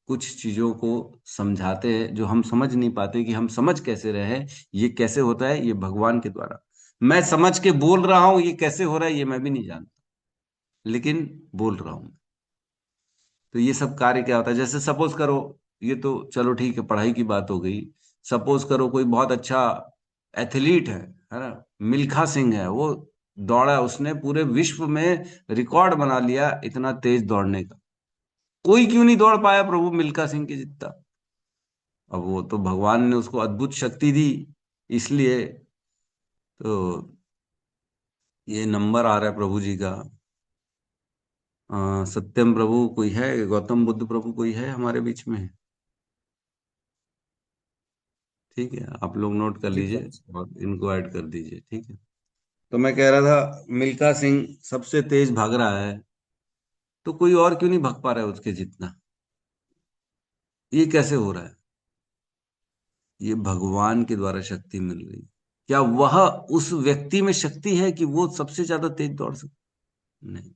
कुछ चीजों को समझाते हैं जो हम समझ नहीं पाते, कि हम समझ कैसे रहे, ये कैसे होता है, ये भगवान के द्वारा। मैं समझ के बोल रहा हूं, ये कैसे हो रहा है ये मैं भी नहीं जानता, लेकिन बोल रहा हूं। तो ये सब कार्य क्या होता है? जैसे सपोज करो, ये तो चलो ठीक है, पढ़ाई की बात हो गई। सपोज करो कोई बहुत अच्छा एथलीट है ना, मिल्खा सिंह है, वो दौड़ा, उसने पूरे विश्व में रिकॉर्ड बना लिया इतना तेज दौड़ने का। कोई क्यों नहीं दौड़ पाया प्रभु मिल्खा सिंह के जितना? अब वो तो भगवान ने उसको अद्भुत शक्ति दी, इसलिए। तो ये नंबर आ रहा है प्रभु जी का। सत्यम प्रभु कोई है, गौतम बुद्ध प्रभु कोई है हमारे बीच में? ठीक है, आप लोग नोट कर लीजिए और इनको ऐड कर दीजिए, ठीक है। तो मैं कह रहा था, मिल्खा सिंह सबसे तेज भाग रहा है, तो कोई और क्यों नहीं भाग पा रहा है उसके जितना? ये कैसे हो रहा है? ये भगवान के द्वारा शक्ति मिल रही है। क्या वह उस व्यक्ति में शक्ति है कि वो सबसे ज्यादा तेज दौड़ सके? नहीं।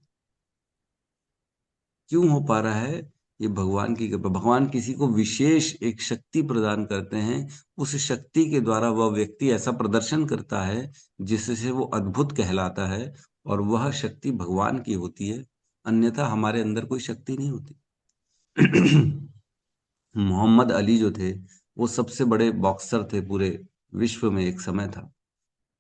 क्यों हो पा रहा है? ये भगवान की कृपा। भगवान किसी को विशेष एक शक्ति प्रदान करते हैं, उस शक्ति के द्वारा वह व्यक्ति ऐसा प्रदर्शन करता है जिससे वो अद्भुत कहलाता है, और वह शक्ति भगवान की होती है, अन्यथा हमारे अंदर कोई शक्ति नहीं होती। मोहम्मद अली जो थे, वो सबसे बड़े बॉक्सर थे पूरे विश्व में, एक समय था।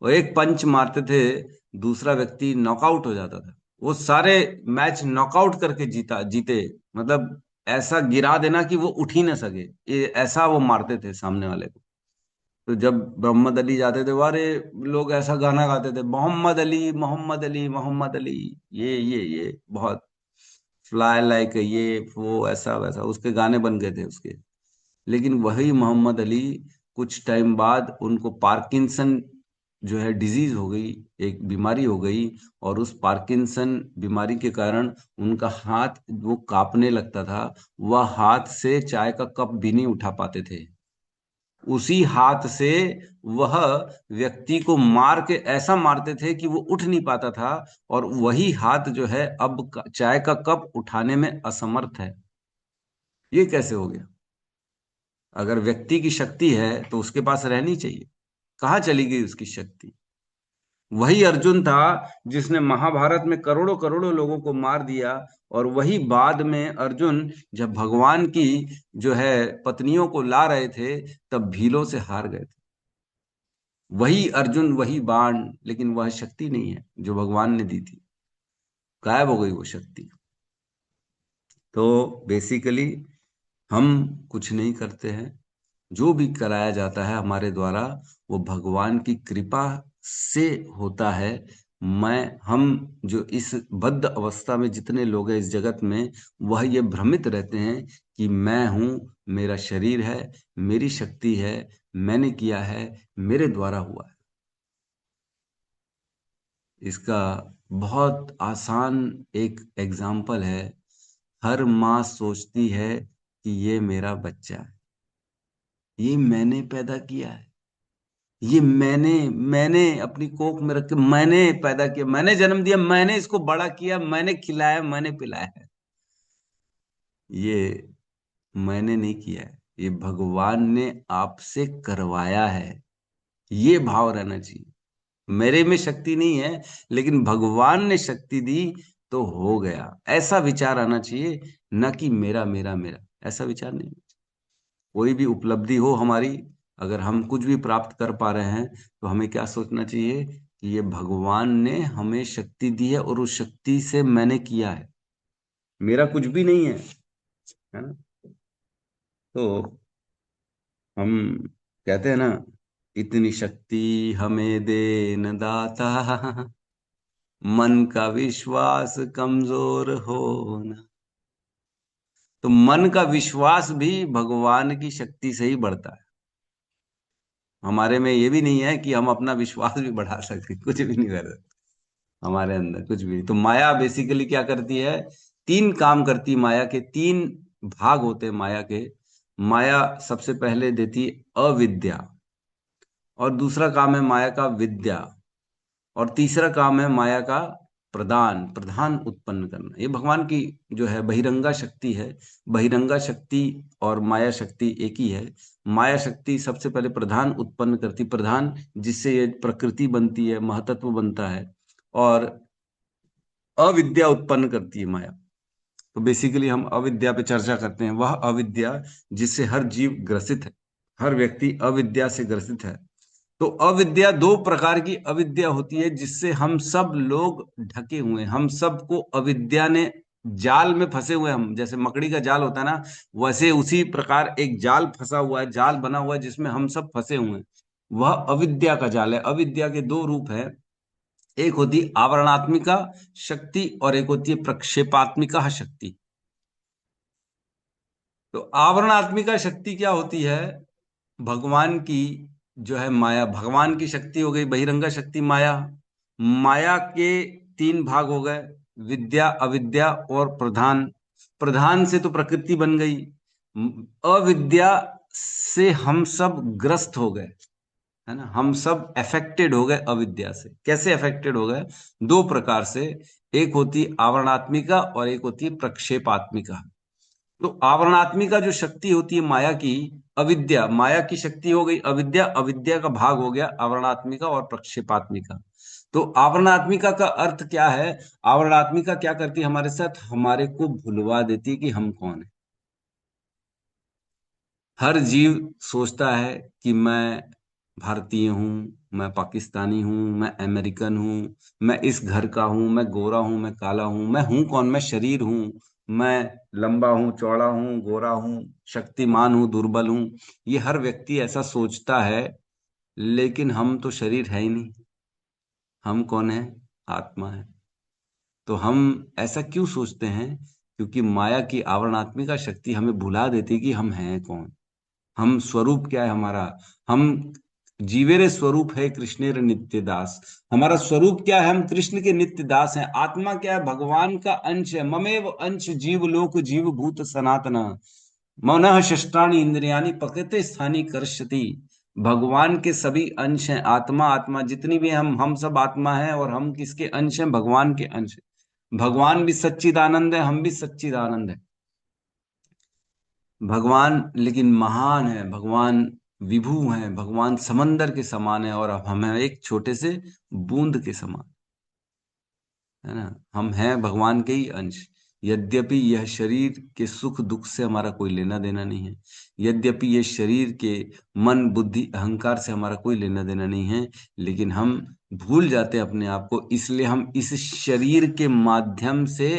वो एक पंच मारते थे, दूसरा व्यक्ति नॉकआउट हो जाता था। वो सारे मैच नॉकआउट करके जीते। मतलब ऐसा गिरा देना कि वो उठ ही ना सके, ये ऐसा वो मारते थे सामने वाले को। तो जब मोहम्मद अली जाते थे, वारे लोग ऐसा गाना गाते थे, मोहम्मद अली मोहम्मद अली मोहम्मद अली, ये बहुत फ्लाई लाइक, ये वो ऐसा वैसा उसके गाने बन गए थे उसके। लेकिन वही मोहम्मद अली कुछ टाइम बाद उनको पार्किंसन जो है डिजीज हो गई, एक बीमारी हो गई। और उस पार्किंसन बीमारी के कारण उनका हाथ वो कांपने लगता था, वह हाथ से चाय का कप भी नहीं उठा पाते थे। उसी हाथ से वह व्यक्ति को मार के ऐसा मारते थे कि वो उठ नहीं पाता था। और वही हाथ जो है अब चाय का कप उठाने में असमर्थ है। ये कैसे हो गया? अगर व्यक्ति की शक्ति है तो उसके पास रहनी चाहिए, कहाँ चली गई उसकी शक्ति? वही अर्जुन था जिसने महाभारत में करोड़ों करोड़ों लोगों को मार दिया। और वही बाद में अर्जुन जब भगवान की जो है पत्नियों को ला रहे थे, तब भीलों से हार गए थे। वही अर्जुन, वही बाण, लेकिन वह शक्ति नहीं है जो भगवान ने दी थी, गायब हो गई वो शक्ति। तो बेसिकली हम कुछ नहीं करते हैं, जो भी कराया जाता है हमारे द्वारा वो भगवान की कृपा से होता है। हम जो इस बद्ध अवस्था में जितने लोग हैं इस जगत में, वह ये भ्रमित रहते हैं कि मैं हूं, मेरा शरीर है, मेरी शक्ति है, मैंने किया है, मेरे द्वारा हुआ है। इसका बहुत आसान एक एग्जाम्पल है। हर माँ सोचती है कि ये मेरा बच्चा है, ये मैंने पैदा किया है, ये मैंने अपनी कोख में रख के मैंने पैदा किया, मैंने जन्म दिया, मैंने इसको बड़ा किया, मैंने खिलाया, मैंने पिलाया है। ये मैंने नहीं किया है, ये भगवान ने आपसे करवाया है। ये भाव रहना चाहिए। मेरे में शक्ति नहीं है, लेकिन भगवान ने शक्ति दी तो हो गया, ऐसा विचार आना चाहिए। न कि मेरा मेरा मेरा, ऐसा विचार नहीं। कोई भी उपलब्धि हो हमारी, अगर हम कुछ भी प्राप्त कर पा रहे हैं, तो हमें क्या सोचना चाहिए कि ये भगवान ने हमें शक्ति दी है और उस शक्ति से मैंने किया है, मेरा कुछ भी नहीं है ना। तो हम कहते हैं ना, इतनी शक्ति हमें दे न दाता, मन का विश्वास कमजोर हो ना। तो मन का विश्वास भी भगवान की शक्ति से ही बढ़ता है। हमारे में ये भी नहीं है कि हम अपना विश्वास भी बढ़ा सकते, कुछ भी नहीं कर सकते हमारे अंदर, कुछ भी नहीं। तो माया बेसिकली क्या करती है? तीन काम करती, माया के तीन भाग होते हैं माया के। माया सबसे पहले देती अविद्या, और दूसरा काम है माया का विद्या, और तीसरा काम है माया का प्रदान, प्रधान उत्पन्न करना। ये भगवान की जो है बहिरंगा शक्ति है। बहिरंगा शक्ति और माया शक्ति एक ही है। माया शक्ति सबसे पहले प्रधान उत्पन्न करती, प्रधान जिससे ये प्रकृति बनती है, महतत्व बनता है। और अविद्या उत्पन्न करती है माया। तो बेसिकली हम अविद्या पे चर्चा करते हैं। वह अविद्या जिससे हर जीव ग्रसित है, हर व्यक्ति अविद्या से ग्रसित है। तो अविद्या, दो प्रकार की अविद्या होती है जिससे हम सब लोग ढके हुए हैं। हम सबको अविद्या ने जाल में फंसे हुए, हम जैसे मकड़ी का जाल होता है ना, वैसे उसी प्रकार एक जाल फंसा हुआ है, जाल बना हुआ है जिसमें हम सब फंसे हुए हैं। वह अविद्या का जाल है। अविद्या के दो रूप हैं, एक होती आवरणात्मिका शक्ति और एक होती है प्रक्षेपात्मिका शक्ति। तो आवरणात्मिका शक्ति क्या होती है? भगवान की जो है माया, भगवान की शक्ति हो गई बहिरंगा शक्ति माया। माया के तीन भाग हो गए, विद्या, अविद्या और प्रधान। प्रधान से तो प्रकृति बन गई, अविद्या से हम सब ग्रस्त हो गए, है ना। हम सब अफेक्टेड हो गए अविद्या से। कैसे अफेक्टेड हो गए? दो प्रकार से, एक होती आवरणात्मिका और एक होती है प्रक्षेपात्मिका। तो आवरणात्मिका जो शक्ति होती है माया की, अविद्या माया की शक्ति हो गई, अविद्या अविद्या का भाग हो गया आवरणात्मिका और प्रक्षेपात्मिका। तो आवरणात्मिका का अर्थ क्या है? आवरणात्मिका क्या करती है हमारे साथ? हमारे को भुलवा देती है कि हम कौन है। हर जीव सोचता है कि मैं भारतीय हूँ, मैं पाकिस्तानी हूँ, मैं अमेरिकन हूँ, मैं इस घर का हूँ, मैं गोरा हूँ, मैं काला हूँ, मैं हूँ कौन? मैं शरीर हूँ। मैं लंबा हूँ, चौड़ा हूँ, गोरा हूँ, शक्तिमान हूँ, दुर्बल हूँ। ये हर व्यक्ति ऐसा सोचता है, लेकिन हम तो शरीर है ही नहीं। हम कौन है? आत्मा है। तो हम ऐसा क्यों सोचते हैं? क्योंकि माया की आवरणात्मिका शक्ति हमें भुला देती कि हम हैं कौन, हम स्वरूप क्या है हमारा। हम जीवेरे स्वरूप है कृष्णेर नित्य दास। हमारा स्वरूप क्या है? हम कृष्ण के नित्य दास हैं। आत्मा क्या है? भगवान का अंश है। ममेव अंश जीव लोक जीव भूत सनातन मनः षष्ठानि इंद्रियाणि प्रकृति स्थानी कर्षति। भगवान के सभी अंश हैं। आत्मा आत्मा जितनी भी हम सब आत्मा हैं। और हम किसके अंश हैं? भगवान के अंश हैं। भगवान भी सच्चिदानंद है, हम भी सच्चिदानंद है। भगवान लेकिन महान है, भगवान विभू हैं, भगवान समंदर के समान है, और अब हम हैं एक छोटे से बूंद के समान, है ना। हम हैं भगवान के ही अंश। यद्यपि यह शरीर के सुख दुख से हमारा कोई लेना देना नहीं है, यद्यपि ये शरीर के मन बुद्धि अहंकार से हमारा कोई लेना देना नहीं है, लेकिन हम भूल जाते हैं अपने आप को। इसलिए हम इस शरीर के माध्यम से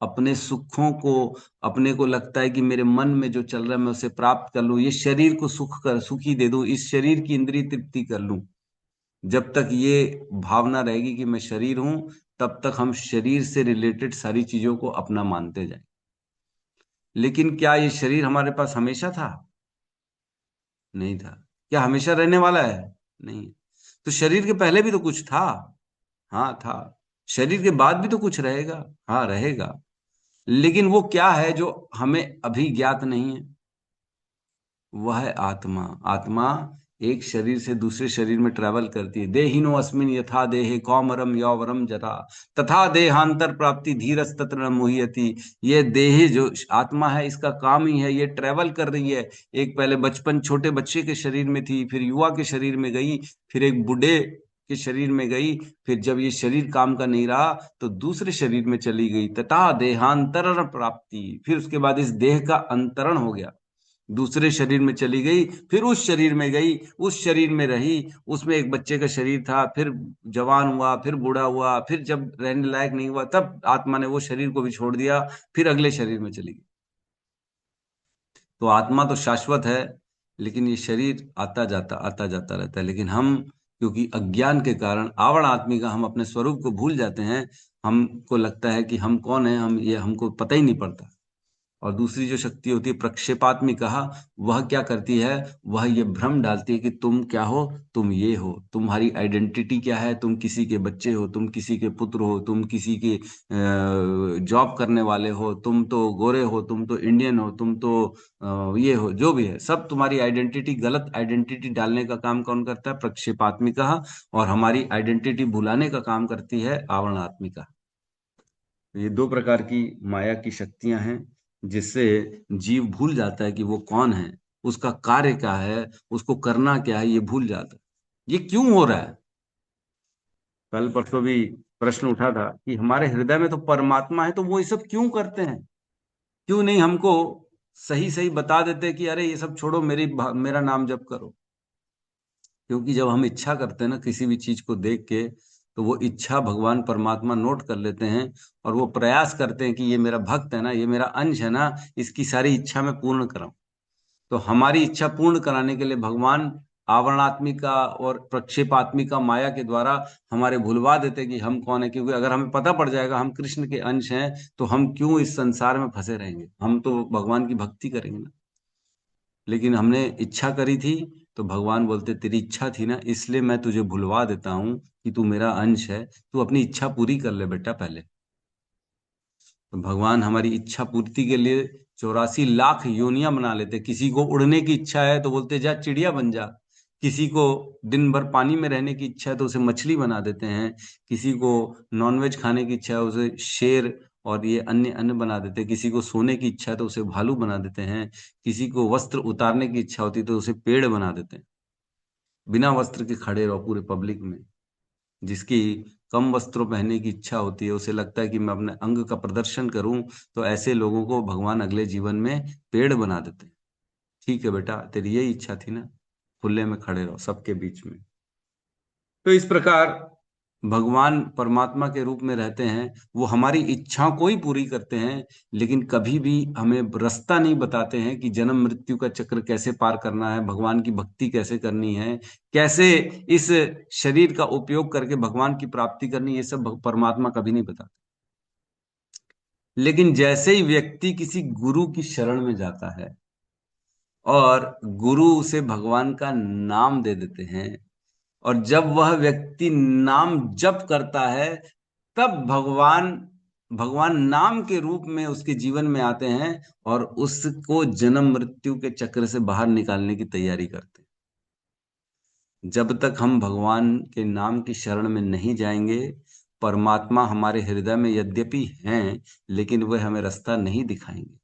अपने सुखों को, अपने को लगता है कि मेरे मन में जो चल रहा है मैं उसे प्राप्त कर लूं, ये शरीर को सुखी दे दूं, इस शरीर की इंद्रिय तृप्ति कर लूं। जब तक ये भावना रहेगी कि मैं शरीर हूं, तब तक हम शरीर से रिलेटेड सारी चीजों को अपना मानते जाएं। लेकिन क्या ये शरीर हमारे पास हमेशा था? नहीं था। क्या हमेशा रहने वाला है? नहीं। तो शरीर के पहले भी तो कुछ था। हाँ था। शरीर के बाद भी तो कुछ रहेगा। हाँ रहेगा। लेकिन वो क्या है जो हमें अभी ज्ञात नहीं है? वह है आत्मा। आत्मा एक शरीर से दूसरे शरीर में ट्रेवल करती है। देहिनो अस्मिन यथा देहे कौमरम यौवरम जरा तथा देहांतर प्राप्ति धीरस तत्र न मुह्यति। ये देह जो आत्मा है, इसका काम ही है, ये ट्रेवल कर रही है। एक पहले बचपन छोटे बच्चे के शरीर में थी, फिर युवा के शरीर में गई, फिर एक बूढ़े के शरीर में गई, फिर जब ये शरीर काम का नहीं रहा तो दूसरे शरीर में चली गई। तथा देहांतरण प्राप्ति, फिर उसके बाद इस देह का अंतरण हो गया, दूसरे शरीर में चली गई, फिर उस शरीर में गई, उस शरीर में रही। उसमें एक बच्चे का शरीर था, फिर जवान हुआ, फिर बूढ़ा हुआ, फिर जब रहने लायक नहीं हुआ तब आत्मा ने वो शरीर को भी छोड़ दिया, फिर अगले शरीर में चली गई। तो आत्मा तो शाश्वत है, लेकिन ये शरीर आता जाता रहता है। लेकिन हम क्योंकि अज्ञान के कारण आवरण आत्मी का हम अपने स्वरूप को भूल जाते हैं। हमको लगता है कि हम कौन है, हम ये हमको पता ही नहीं पड़ता। और दूसरी जो शक्ति होती है प्रक्षेपात्मिका, वह क्या करती है? वह ये भ्रम डालती है कि तुम क्या हो, तुम ये हो, तुम्हारी आइडेंटिटी क्या है, तुम किसी के बच्चे हो, तुम किसी के पुत्र हो, तुम किसी के जॉब करने वाले हो, तुम तो गोरे हो, तुम तो इंडियन हो, तुम तो ये हो, जो भी है सब तुम्हारी आइडेंटिटी। गलत आइडेंटिटी डालने का काम कौन करता है? प्रक्षेपात्मिका। और हमारी आइडेंटिटी भुलाने का काम करती है आवरणात्मिका। ये दो प्रकार की माया की शक्तियां हैं, जिससे जीव भूल जाता है कि वो कौन है, उसका कार्य क्या है, उसको करना क्या है, ये भूल जाता है। ये क्यों हो रहा है? कल परसों भी प्रश्न उठा था कि हमारे हृदय में तो परमात्मा है, तो वो ये सब क्यों करते हैं? क्यों नहीं हमको सही सही बता देते कि अरे ये सब छोड़ो, मेरा नाम जप करो। क्योंकि जब हम इच्छा करते हैं ना किसी भी चीज को देख के, तो वो इच्छा भगवान परमात्मा नोट कर लेते हैं, और वो प्रयास करते हैं कि ये मेरा भक्त है ना, ये मेरा अंश है ना, इसकी सारी इच्छा मैं पूर्ण कराऊं। तो हमारी इच्छा पूर्ण कराने के लिए भगवान आवरणात्मिका और प्रक्षेपात्मिका माया के द्वारा हमारे भुलवा देते हैं कि हम कौन है। क्योंकि अगर हमें पता पड़ जाएगा हम कृष्ण के अंश हैं, तो हम क्यों इस संसार में फंसे रहेंगे, हम तो भगवान की भक्ति करेंगे ना। लेकिन हमने इच्छा करी थी, तो भगवान बोलते तेरी इच्छा थी ना, इसलिए मैं तुझे भुलवा देता हूं कि तू मेरा अंश है, तू अपनी इच्छा पूरी कर ले बेटा पहले। तो भगवान हमारी इच्छा पूर्ति के लिए 84 लाख योनियां बना लेते। किसी को उड़ने की इच्छा है तो बोलते जा चिड़िया बन जा, किसी को दिन भर पानी में रहने की इच्छा है तो उसे मछली बना देते हैं, किसी को नॉनवेज खाने की इच्छा है उसे शेर और ये अन्य अन्य बना देते हैं, किसी को सोने की इच्छा है तो उसे भालू बना देते हैं, किसी को वस्त्र उतारने की इच्छा होती है तो उसे पेड़ बना देते हैं। बिना वस्त्र के खड़े रहो पूरे पब्लिक में। जिसकी कम वस्त्रों पहनने की इच्छा होती है, उसे लगता है कि मैं अपने अंग का प्रदर्शन करूं, तो ऐसे लोगों को भगवान अगले जीवन में पेड़ बना देते हैं। ठीक है बेटा, तेरी यही इच्छा थी ना, खुले में खड़े रहो सबके बीच में। तो इस प्रकार भगवान परमात्मा के रूप में रहते हैं, वो हमारी इच्छाओं को ही पूरी करते हैं, लेकिन कभी भी हमें रास्ता नहीं बताते हैं कि जन्म मृत्यु का चक्र कैसे पार करना है, भगवान की भक्ति कैसे करनी है, कैसे इस शरीर का उपयोग करके भगवान की प्राप्ति करनी, ये सब परमात्मा कभी नहीं बताते। लेकिन जैसे ही व्यक्ति किसी गुरु की शरण में जाता है और गुरु उसे भगवान का नाम दे देते हैं, और जब वह व्यक्ति नाम जप करता है, तब भगवान भगवान नाम के रूप में उसके जीवन में आते हैं और उसको जन्म मृत्यु के चक्र से बाहर निकालने की तैयारी करते हैं। जब तक हम भगवान के नाम की शरण में नहीं जाएंगे, परमात्मा हमारे हृदय में यद्यपि हैं, लेकिन वह हमें रास्ता नहीं दिखाएंगे।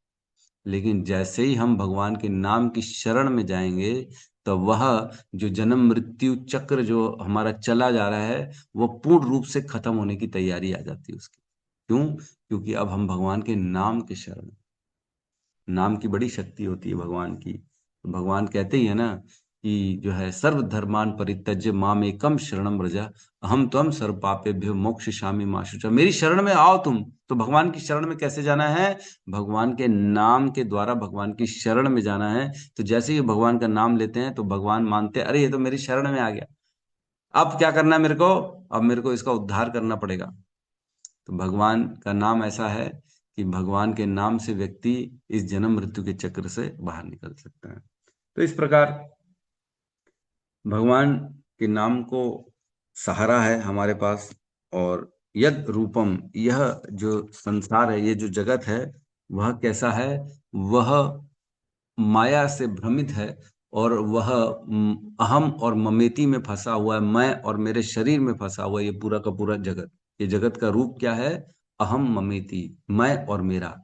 लेकिन जैसे ही हम भगवान के नाम की शरण में जाएंगे, तो वह जो जन्म मृत्यु चक्र जो हमारा चला जा रहा है, वो पूर्ण रूप से खत्म होने की तैयारी आ जाती है उसकी। क्यों? क्योंकि अब हम भगवान के नाम के शरण, नाम की बड़ी शक्ति होती है भगवान की। तो भगवान कहते ही है ना कि जो है सर्व धर्मान परित्यज्य माम एकम शरणम व्रजा अहम त्वं सर्व पापेभ्यो मोक्षयिष्यामि मा शुचा। मेरी शरण में आओ तुम। तो भगवान की शरण में कैसे जाना है? भगवान के नाम के द्वारा भगवान की शरण में जाना है। तो जैसे ही भगवान का नाम लेते हैं तो भगवान मानते हैं, अरे ये तो मेरी शरण में आ गया, अब क्या करना है मेरे को? अब मेरे को इसका उद्धार करना पड़ेगा। तो भगवान का नाम ऐसा है कि भगवान के नाम से व्यक्ति इस जन्म मृत्यु के चक्र से बाहर निकल सकता है। तो इस प्रकार भगवान के नाम को सहारा है हमारे पास। और यद रूपम, यह जो संसार है, ये जो जगत है, वह कैसा है? वह माया से भ्रमित है, और वह अहम और ममेती में फंसा हुआ है। मैं और मेरे शरीर में फंसा हुआ है ये पूरा का पूरा जगत। ये जगत का रूप क्या है? अहम ममेती, मैं और मेरा,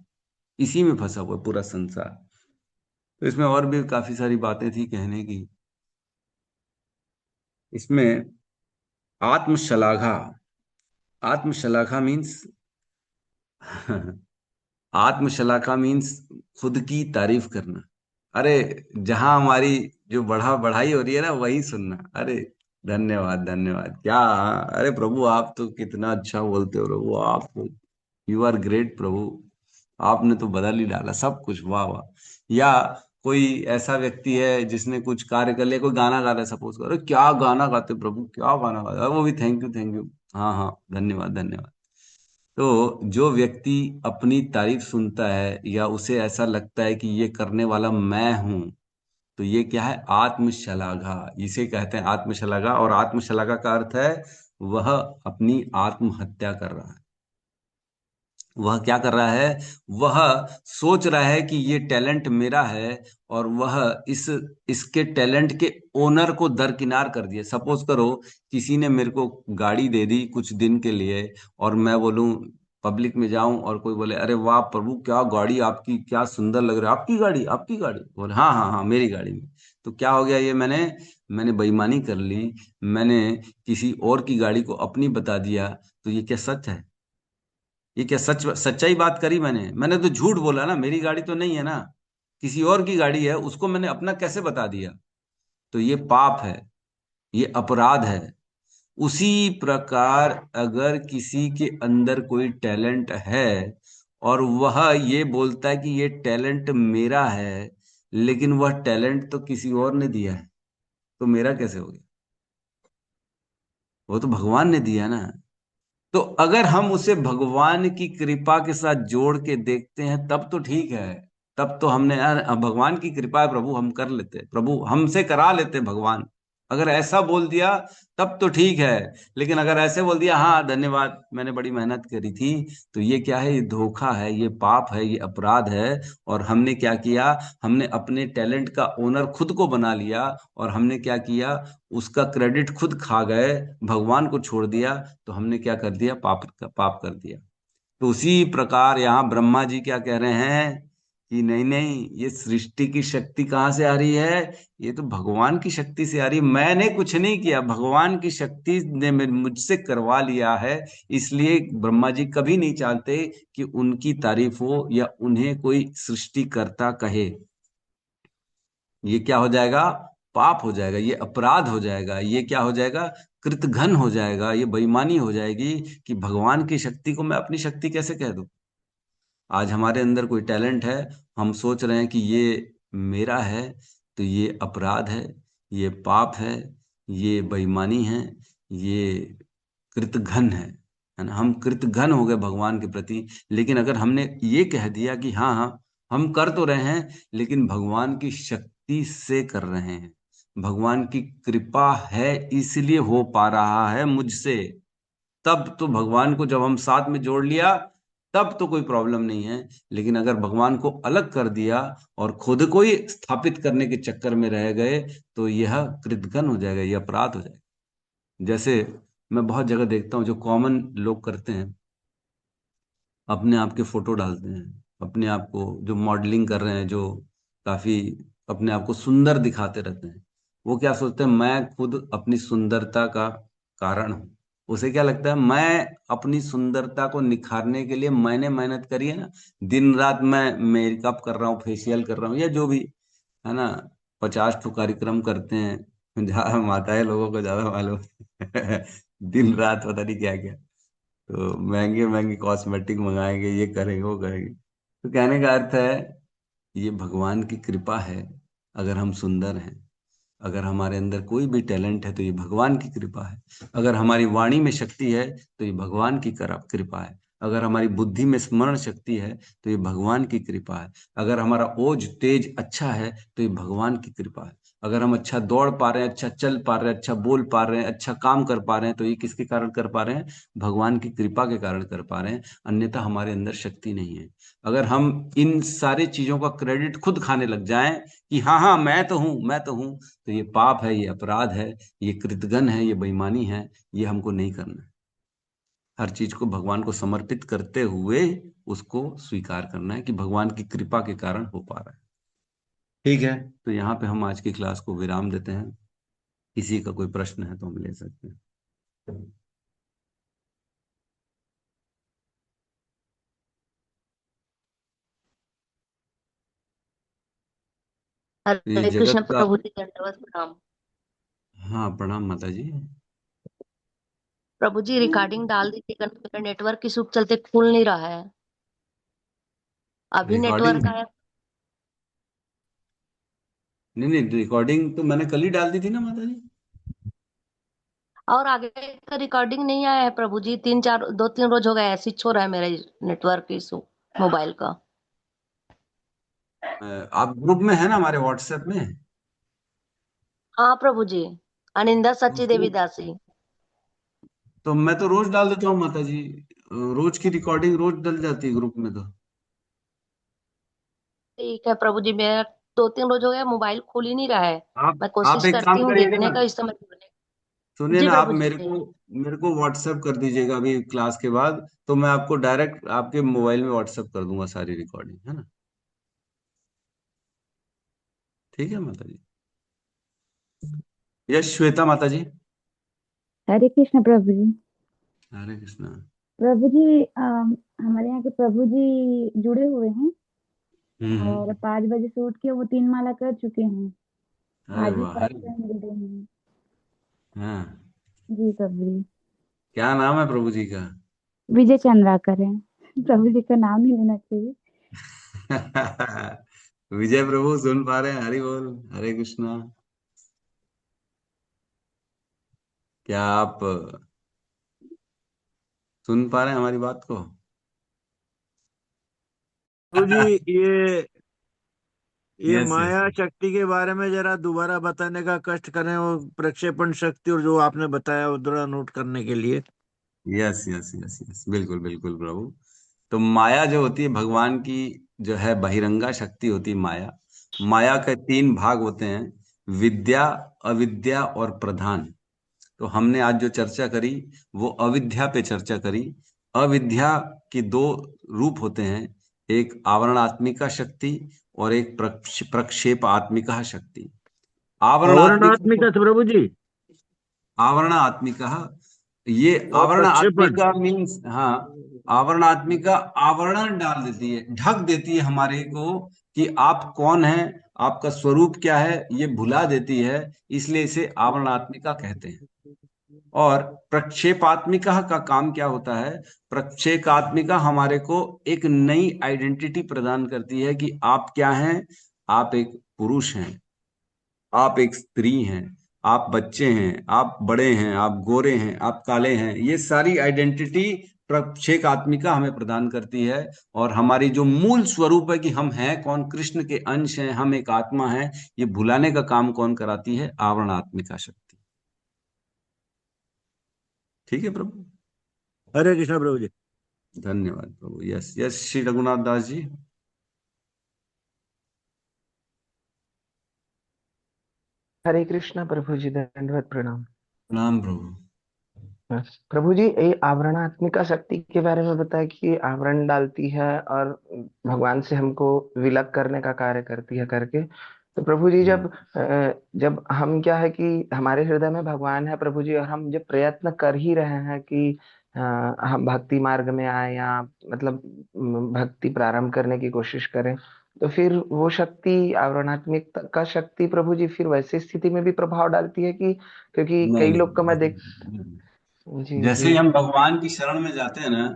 इसी में फंसा हुआ पूरा संसार। तो इसमें और भी काफी सारी बातें थी कहने की। इसमें आत्मशलाघा, आत्मशलाघा मीन्स आत्मशलाघा मीन्स खुद की तारीफ करना। अरे जहां हमारी जो बढ़ाई हो रही है ना, वही सुनना। अरे धन्यवाद धन्यवाद, क्या, अरे प्रभु आप तो कितना अच्छा बोलते हो प्रभु, आप, यू आर ग्रेट प्रभु, आपने तो बदल ही डाला सब कुछ, वाह वाह। या कोई ऐसा व्यक्ति है जिसने कुछ कार्य कर लिया, कोई गाना गा रहा है, सपोज करो, क्या गाना गाते प्रभु, क्या गाना गाते, वो भी थैंक यू, हाँ हाँ धन्यवाद धन्यवाद। तो जो व्यक्ति अपनी तारीफ सुनता है या उसे ऐसा लगता है कि ये करने वाला मैं हूं, तो ये क्या है? आत्मशलाघा, इसे कहते हैं आत्मशलाघा। और आत्मशलाघा का अर्थ है वह अपनी आत्महत्या कर रहा है। वह क्या कर रहा है? वह सोच रहा है कि ये टैलेंट मेरा है, और वह इसके टैलेंट के ओनर को दरकिनार कर दिया। सपोज करो किसी ने मेरे को गाड़ी दे दी कुछ दिन के लिए, और मैं बोलूं, पब्लिक में जाऊं और कोई बोले, अरे वाह प्रभु क्या गाड़ी आपकी, क्या सुंदर लग रहा है, आपकी गाड़ी, आपकी गाड़ी, बोले हाँ हाँ हाँ मेरी गाड़ी में। तो क्या हो गया? ये मैंने बेईमानी कर ली, मैंने किसी और की गाड़ी को अपनी बता दिया। तो ये क्या सच है? ये क्या सच्चाई बात करी? मैंने तो झूठ बोला ना, मेरी गाड़ी तो नहीं है ना, किसी और की गाड़ी है, उसको मैंने अपना कैसे बता दिया? तो ये पाप है, ये अपराध है। उसी प्रकार अगर किसी के अंदर कोई टैलेंट है और वह ये बोलता है कि ये टैलेंट मेरा है, लेकिन वह टैलेंट तो किसी और ने दिया है, तो मेरा कैसे हो गया? वो तो भगवान ने दिया ना। तो अगर हम उसे भगवान की कृपा के साथ जोड़ के देखते हैं तब तो ठीक है। तब तो हमने यार भगवान की कृपा है प्रभु, हम कर लेते, प्रभु हमसे करा लेते भगवान, अगर ऐसा बोल दिया तब तो ठीक है। लेकिन अगर ऐसे बोल दिया, हाँ धन्यवाद मैंने बड़ी मेहनत करी थी, तो ये क्या है? ये धोखा है, ये पाप है, ये अपराध है। और हमने क्या किया? हमने अपने टैलेंट का ओनर खुद को बना लिया, और हमने क्या किया? उसका क्रेडिट खुद खा गए, भगवान को छोड़ दिया। तो हमने क्या कर दिया? पाप कर दिया। तो उसी प्रकार यहाँ ब्रह्मा जी क्या कह रहे हैं कि नहीं नहीं, ये सृष्टि की शक्ति कहाँ से आ रही है? ये तो भगवान की शक्ति से आ रही है। मैंने कुछ नहीं किया, भगवान की शक्ति ने मुझसे करवा लिया है। इसलिए ब्रह्मा जी कभी नहीं चाहते कि उनकी तारीफ हो या उन्हें कोई सृष्टिकर्ता कहे। ये क्या हो जाएगा? पाप हो जाएगा, ये अपराध हो जाएगा, ये क्या हो जाएगा, कृतघ्न हो जाएगा, ये बेईमानी हो जाएगी कि भगवान की शक्ति को मैं अपनी शक्ति कैसे कह दूं। आज हमारे अंदर कोई टैलेंट है, हम सोच रहे हैं कि ये मेरा है, तो ये अपराध है, ये पाप ये बेईमानी है, ये कृतघ्न है ना। हम कृतघ्न हो गए भगवान के प्रति। लेकिन अगर हमने ये कह दिया कि हाँ हाँ हम कर तो रहे हैं, लेकिन भगवान की शक्ति से कर रहे हैं, भगवान की कृपा है इसलिए हो पा रहा है मुझसे, तब तो भगवान को जब हम साथ में जोड़ लिया तब तो कोई प्रॉब्लम नहीं है। लेकिन अगर भगवान को अलग कर दिया और खुद को ही स्थापित करने के चक्कर में रह गए, तो यह कृतघ्न हो जाएगा, यह अपराध हो जाएगा। जैसे मैं बहुत जगह देखता हूँ, जो कॉमन लोग करते हैं, अपने आप के फोटो डालते हैं, अपने आप को जो मॉडलिंग कर रहे हैं, जो काफी अपने आप को सुंदर दिखाते रहते हैं, वो क्या सोचते हैं, मैं खुद अपनी सुंदरता का कारण हूँ। उसे क्या लगता है, मैं अपनी सुंदरता को निखारने के लिए मैंने मेहनत करी है ना, दिन रात मैं मेकअप कर रहा हूँ, फेशियल कर रहा हूँ, या जो भी है ना, 50 कार्यक्रम करते हैं, जहाँ माताएं लोगों को ज्यादा मालूम दिन रात पता नहीं क्या क्या, तो महंगे महंगे कॉस्मेटिक मंगाएंगे, ये करेंगे वो करेंगे। तो कहने का अर्थ है, ये भगवान की कृपा है। अगर हम सुंदर हैं, अगर हमारे अंदर कोई भी टैलेंट है, तो ये भगवान की कृपा है। अगर हमारी वाणी में शक्ति है, तो ये भगवान की कृपा है। अगर हमारी बुद्धि में स्मरण शक्ति है, तो ये भगवान की कृपा है। अगर हमारा ओज तेज अच्छा है, तो ये भगवान की कृपा है। अगर हम अच्छा दौड़ पा रहे हैं, अच्छा चल पा रहे हैं, अच्छा बोल पा रहे हैं, अच्छा काम कर पा रहे हैं, तो ये किसके कारण कर पा रहे हैं, भगवान की कृपा के कारण कर पा रहे हैं। अन्यथा हमारे अंदर शक्ति नहीं है। अगर हम इन सारी चीजों का क्रेडिट खुद खाने लग जाएं कि हाँ हाँ मैं तो हूं, मैं तो हूं, तो ये पाप है, ये अपराध है, ये कृतघ्न है, ये बेईमानी है, ये हमको नहीं करना है। हर चीज को भगवान को समर्पित करते हुए उसको स्वीकार करना है कि भगवान की कृपा के कारण हो पा रहा है। ठीक है, तो यहाँ पे हम आज की क्लास को विराम देते हैं। किसी का कोई प्रश्न है तो हम ले सकते हैं। ये हरे जगत कृष्ण का, प्रभु जी, दंडवत प्रणाम। हाँ प्रणाम माता जी। प्रभु जी रिकॉर्डिंग डाल दी थी, मेरा नेटवर्क की सुख चलते खुल नहीं रहा है। अभी रिकॉर्डिंग, नेटवर्क आया नहीं नहीं, रिकॉर्डिंग तो मैंने कल ही डाल दी थी ना माता जी। और आगे का रिकॉर्डिंग नहीं आया है प्रभु जी। 2-3 रोज हो गए, ऐसे ही छो रहा है मेरा नेटवर्क इशू मोबाइल का। आप ग्रुप में है ना हमारे व्हाट्सएप में? हाँ प्रभु जी, अनिंदा सच्ची तो देवी दासी। तो मैं तो रोज डाल देता हूँ माता जी, रोज की रिकॉर्डिंग रोज डल जाती है ग्रुप में। तो ठीक है प्रभु जी, मेरा 2-3 रोज हो गया, मोबाइल खुल ही नहीं रहा है। मैं आप कोशिश एक करती काम हूँ करिएगा देखने ना, का, इस समय जुड़ने का। सुनिए जी ना, आप प्रभु जी। मेरे को व्हाट्सएप कर दीजिएगा अभी क्लास के बाद, तो मैं आपको डायरेक्ट आपके मोबाइल में व्हाट्सएप कर दूंगा सारी रिकॉर्डिंग, है ना। ठीक है माता जी। यस श्वेता माता जी। हरे कृष्ण प्रभु जी। हरे कृष्णा। प्रभु जी हमारे यहाँ के प्रभु जी जुड़े हुए हैं और हम्म। 5 बजे से उठ के वो 3 माला कर चुके हैं। अरे आज भी वाह, फर्स्ट टाइम मिल रहे हैं। हाँ। जी प्रभु जी। क्या नाम है प्रभु जी का? विजय चंद्राकर है। प्रभु जी का नाम ही लेना चाहिए। विजय प्रभु सुन पा रहे हैं? हरि बोल, हरे कृष्णा। क्या आप सुन पा रहे हैं हमारी बात को? प्रभु जी, ये यस यस माया शक्ति के बारे में जरा दोबारा बताने का कष्ट करें, वो प्रक्षेपण शक्ति और जो आपने बताया वो थोड़ा नोट करने के लिए। यस यस यस यस, बिल्कुल बिल्कुल प्रभु। तो माया जो होती है भगवान की, जो है बहिरंगा शक्ति होती है माया। माया के 3 भाग होते हैं, विद्या, अविद्या और प्रधान। तो हमने आज जो चर्चा करी वो अविद्या पे चर्चा करी। अविद्या की 2 रूप होते हैं, एक आवरणात्मिका शक्ति और एक प्रक्षेपात्मिका शक्ति। आवरणात्मिका, आवरणात्मिका प्रभु जी। आवरणात्मिका, ये और प्रक्षेपण। आवरणात्मिका मीन्स, हाँ, आवरणात्मिका आवरण डाल देती है, ढक देती है हमारे को कि आप कौन हैं, आपका स्वरूप क्या है ये भुला देती है, इसलिए इसे आवरणात्मिका कहते हैं। और प्रक्षेपात्मिका का काम क्या होता है? प्रक्षेपात्मिका हमारे को एक नई आइडेंटिटी प्रदान करती है कि आप क्या हैं। आप एक पुरुष हैं, आप एक स्त्री हैं, आप बच्चे हैं, आप बड़े हैं, आप गोरे हैं, आप काले हैं। ये सारी आइडेंटिटी प्रक्षेपात्मिका हमें प्रदान करती है। और हमारी जो मूल स्वरूप है कि हम हैं कौन, कृष्ण के अंश हैं, हम एक आत्मा हैं, ये भुलाने का काम कौन कराती है? आवरणात्मिका शक्ति। ठीक है प्रभु। हरे कृष्णा प्रभु जी। धन्यवाद प्रभु। Yes yes, Shri Raghunath Das ji. हरे कृष्णा प्रभु जी, दंडवत प्रणाम। प्रणाम प्रभु। बस प्रभु जी, ये आवरणात्मिका शक्ति के बारे में बताया कि आवरण डालती है और भगवान से हमको विलग करने का कार्य करती है करके। तो प्रभु जी, जब हम क्या है कि हमारे हृदय में भगवान है प्रभु जी, और हम जब प्रयत्न कर ही रहे हैं कि हम भक्ति मार्ग में आए या मतलब भक्ति प्रारंभ करने की कोशिश करें, तो फिर वो शक्ति आवरणात्मिक का शक्ति प्रभु जी फिर वैसी स्थिति में भी प्रभाव डालती है कि, क्योंकि नहीं कई नहीं, लोग को मैं देख। नहीं। जी जैसे जी। ही हम भगवान की शरण में जाते हैं ना,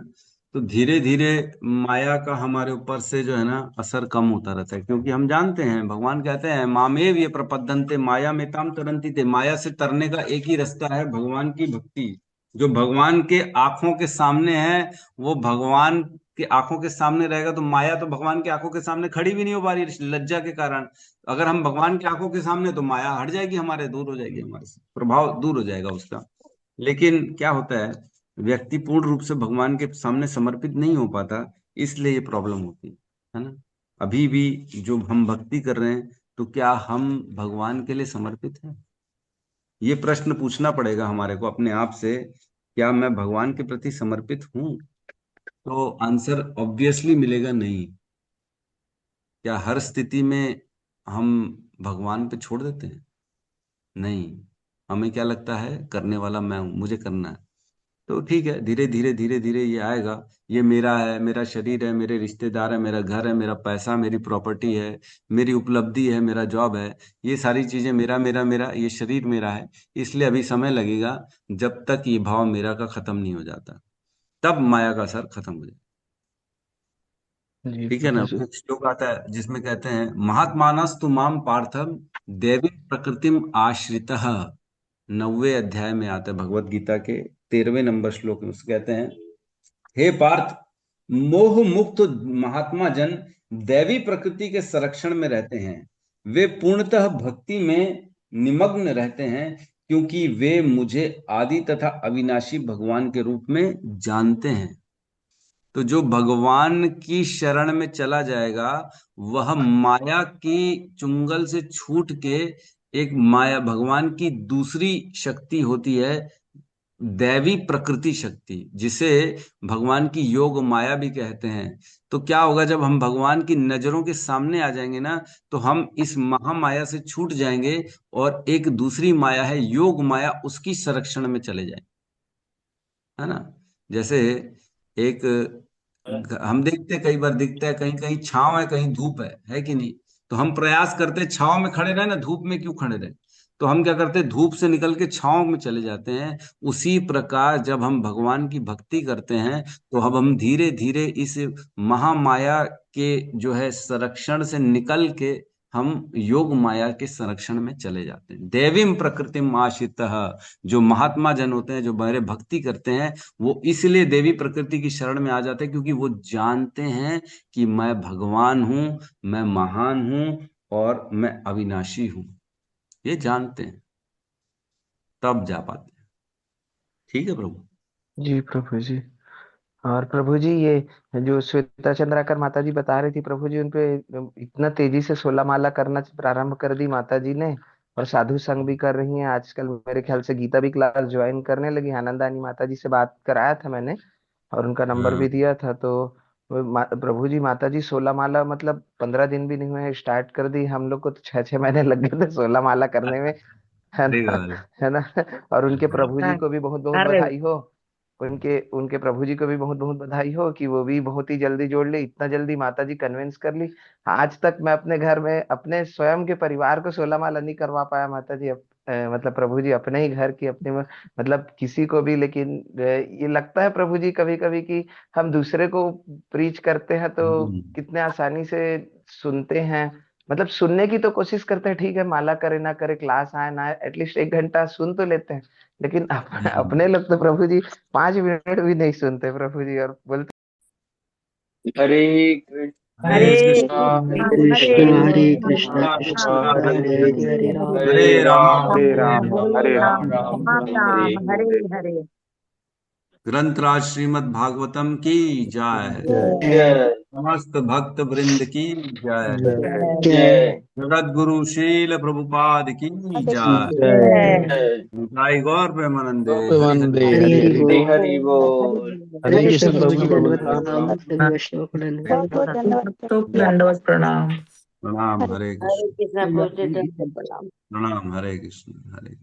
तो धीरे धीरे माया का हमारे ऊपर से जो है ना असर कम होता रहता है। क्योंकि हम जानते हैं, भगवान कहते हैं मामेव ये प्रपद्यन्ते माया में ताम तरंती थे। माया से तरने का एक ही रास्ता है, भगवान की भक्ति। जो भगवान के आंखों के सामने है, वो भगवान के आंखों के सामने रहेगा तो माया तो भगवान की आंखों के सामने खड़ी भी नहीं हो पा रही लज्जा के कारण। अगर हम भगवान की आंखों के सामने, तो माया हट जाएगी, हमारे दूर हो जाएगी, हमारे से प्रभाव दूर हो जाएगा उसका। लेकिन क्या होता है, व्यक्ति पूर्ण रूप से भगवान के सामने समर्पित नहीं हो पाता, इसलिए ये प्रॉब्लम होती है ना। अभी भी जो हम भक्ति कर रहे हैं, तो क्या हम भगवान के लिए समर्पित हैं? ये प्रश्न पूछना पड़ेगा हमारे को अपने आप से, क्या मैं भगवान के प्रति समर्पित हूं? तो आंसर ऑब्वियसली मिलेगा नहीं। क्या हर स्थिति में हम भगवान पे छोड़ देते हैं? नहीं। हमें क्या लगता है, करने वाला मैं हूं, मुझे करना है। तो ठीक है, धीरे धीरे धीरे धीरे ये आएगा। ये मेरा है, मेरा शरीर है, मेरे रिश्तेदार है, मेरा घर है, मेरा पैसा, मेरी प्रॉपर्टी है, मेरी उपलब्धि है, मेरा जॉब है। ये सारी चीजें मेरा मेरा मेरा, ये शरीर मेरा है। इसलिए अभी समय लगेगा, जब तक ये भाव मेरा का खत्म नहीं हो जाता, तब माया का असर खत्म हो जाए। जी ठीक है ना। प्रभु जी। एक श्लोक आता है जिसमें कहते हैं, महात्मानस्तु माम पार्थम देवी प्रकृतिम आश्रितः। 9वें अध्याय में आता है भगवत गीता के 13वें नंबर श्लोक में। उससे कहते हैं, हे पार्थ, मोह मुक्त महात्मा जन दैवी प्रकृति के संरक्षण में रहते हैं। वे पूर्णतः भक्ति में निमग्न रहते हैं, क्योंकि वे मुझे आदि तथा अविनाशी भगवान के रूप में जानते हैं। तो जो भगवान की शरण में चला जाएगा, वह माया की चुंगल से छूट के एक माया, भगवान की दूसरी शक्ति होती है, दैवी प्रकृति शक्ति, जिसे भगवान की योग माया भी कहते हैं। तो क्या होगा, जब हम भगवान की नजरों के सामने आ जाएंगे ना, तो हम इस महामाया से छूट जाएंगे और एक दूसरी माया है योग माया, उसकी संरक्षण में चले जाएंगे, है ना। जैसे एक हम देखते, कई बार दिखता है, कहीं कहीं छांव है, कहीं धूप है कि नहीं। तो हम प्रयास करते छांव में खड़े रहे ना, धूप में क्यों खड़े रहे। तो हम क्या करते, धूप से निकल के छांव में चले जाते हैं। उसी प्रकार जब हम भगवान की भक्ति करते हैं, तो अब हम धीरे धीरे इस महामाया के जो है संरक्षण से निकल के हम योग माया के संरक्षण में चले जाते हैं। दैवीम प्रकृतिम आश्रितः। जो महात्मा जन होते हैं, जो मेरे भक्ति करते हैं, वो इसलिए देवी प्रकृति की शरण में आ जाते हैं, क्योंकि वो जानते हैं कि मैं भगवान हूं, मैं महान हूं और मैं अविनाशी हूं। ये जानते हैं, तब जा पाते हैं। ठीक है प्रभु। जी प्रभु जी। और प्रभु जी, ये जो श्वेता चंद्राकर माता जी बता रही थी प्रभु जी, उनपे इतना तेजी से 16 माला करना प्रारंभ कर दी माता जी ने, और साधु संग भी कर रही हैं आजकल। मेरे ख्याल से गीता भी क्लास ज्वाइन करने लगी। आनंदानी माता जी से बात कराया था मैंने, और उनका नंबर हाँ भी दिया था। तो प्रभु जी, माता जी 16 माला मतलब 15 दिन भी नहीं हुए स्टार्ट कर दी। हम लोग को तो 6-6 महीने लग गए थे 16 माला करने में, है सही ना। बात है। है ना। और उनके प्रभु जी हाँ, को भी बहुत बहुत अरे बधाई हो। उनके उनके प्रभु जी को भी बहुत बहुत बधाई हो कि वो भी बहुत ही जल्दी जोड़ ली, इतना जल्दी माता जी कन्विंस कर ली। आज तक मैं अपने घर में अपने स्वयं के परिवार को 16 माला नहीं करवा पाया माता जी। मतलब प्रभु जी अपने ही घर की अपने मतलब किसी को भी, लेकिन ये लगता है प्रभु जी कभी कभी कि हम दूसरे को प्रीच करते हैं तो कितने आसानी से सुनते हैं। मतलब सुनने की तो कोशिश करते हैं, ठीक है माला करे ना करे, क्लास आए ना आए, एटलीस्ट 1 घंटा सुन तो लेते हैं। लेकिन अपने लोग तो प्रभु जी 5 मिनट भी नहीं सुनते प्रभु जी, और बोलते हरे कृष्ण हरे हरे कृष्ण कृष्ण कृष्ण हरे कृष्ण कृष्ण हरे राम हरे राम हरे राम राम राम हरे राम हरे हरे। ग्रंथराज श्रीमद् भागवतम की जय। जय समस्त भक्त वृंद की जय। जय जय जगत गुरु शील प्रभुपाद की जय। जय निताई गौर प्रेमानंदे हरि हरि वंदे बोल। हरि हरि हरि हरि बोल। हरे कृष्ण प्रभु बोल राम राम। बहुत बहुत धन्यवाद तो दंडवत प्रणाम। प्रणाम हरे हरे कृष्ण। हरे कृष्ण। प्रणाम हरे कृष्ण हरे कृष्ण।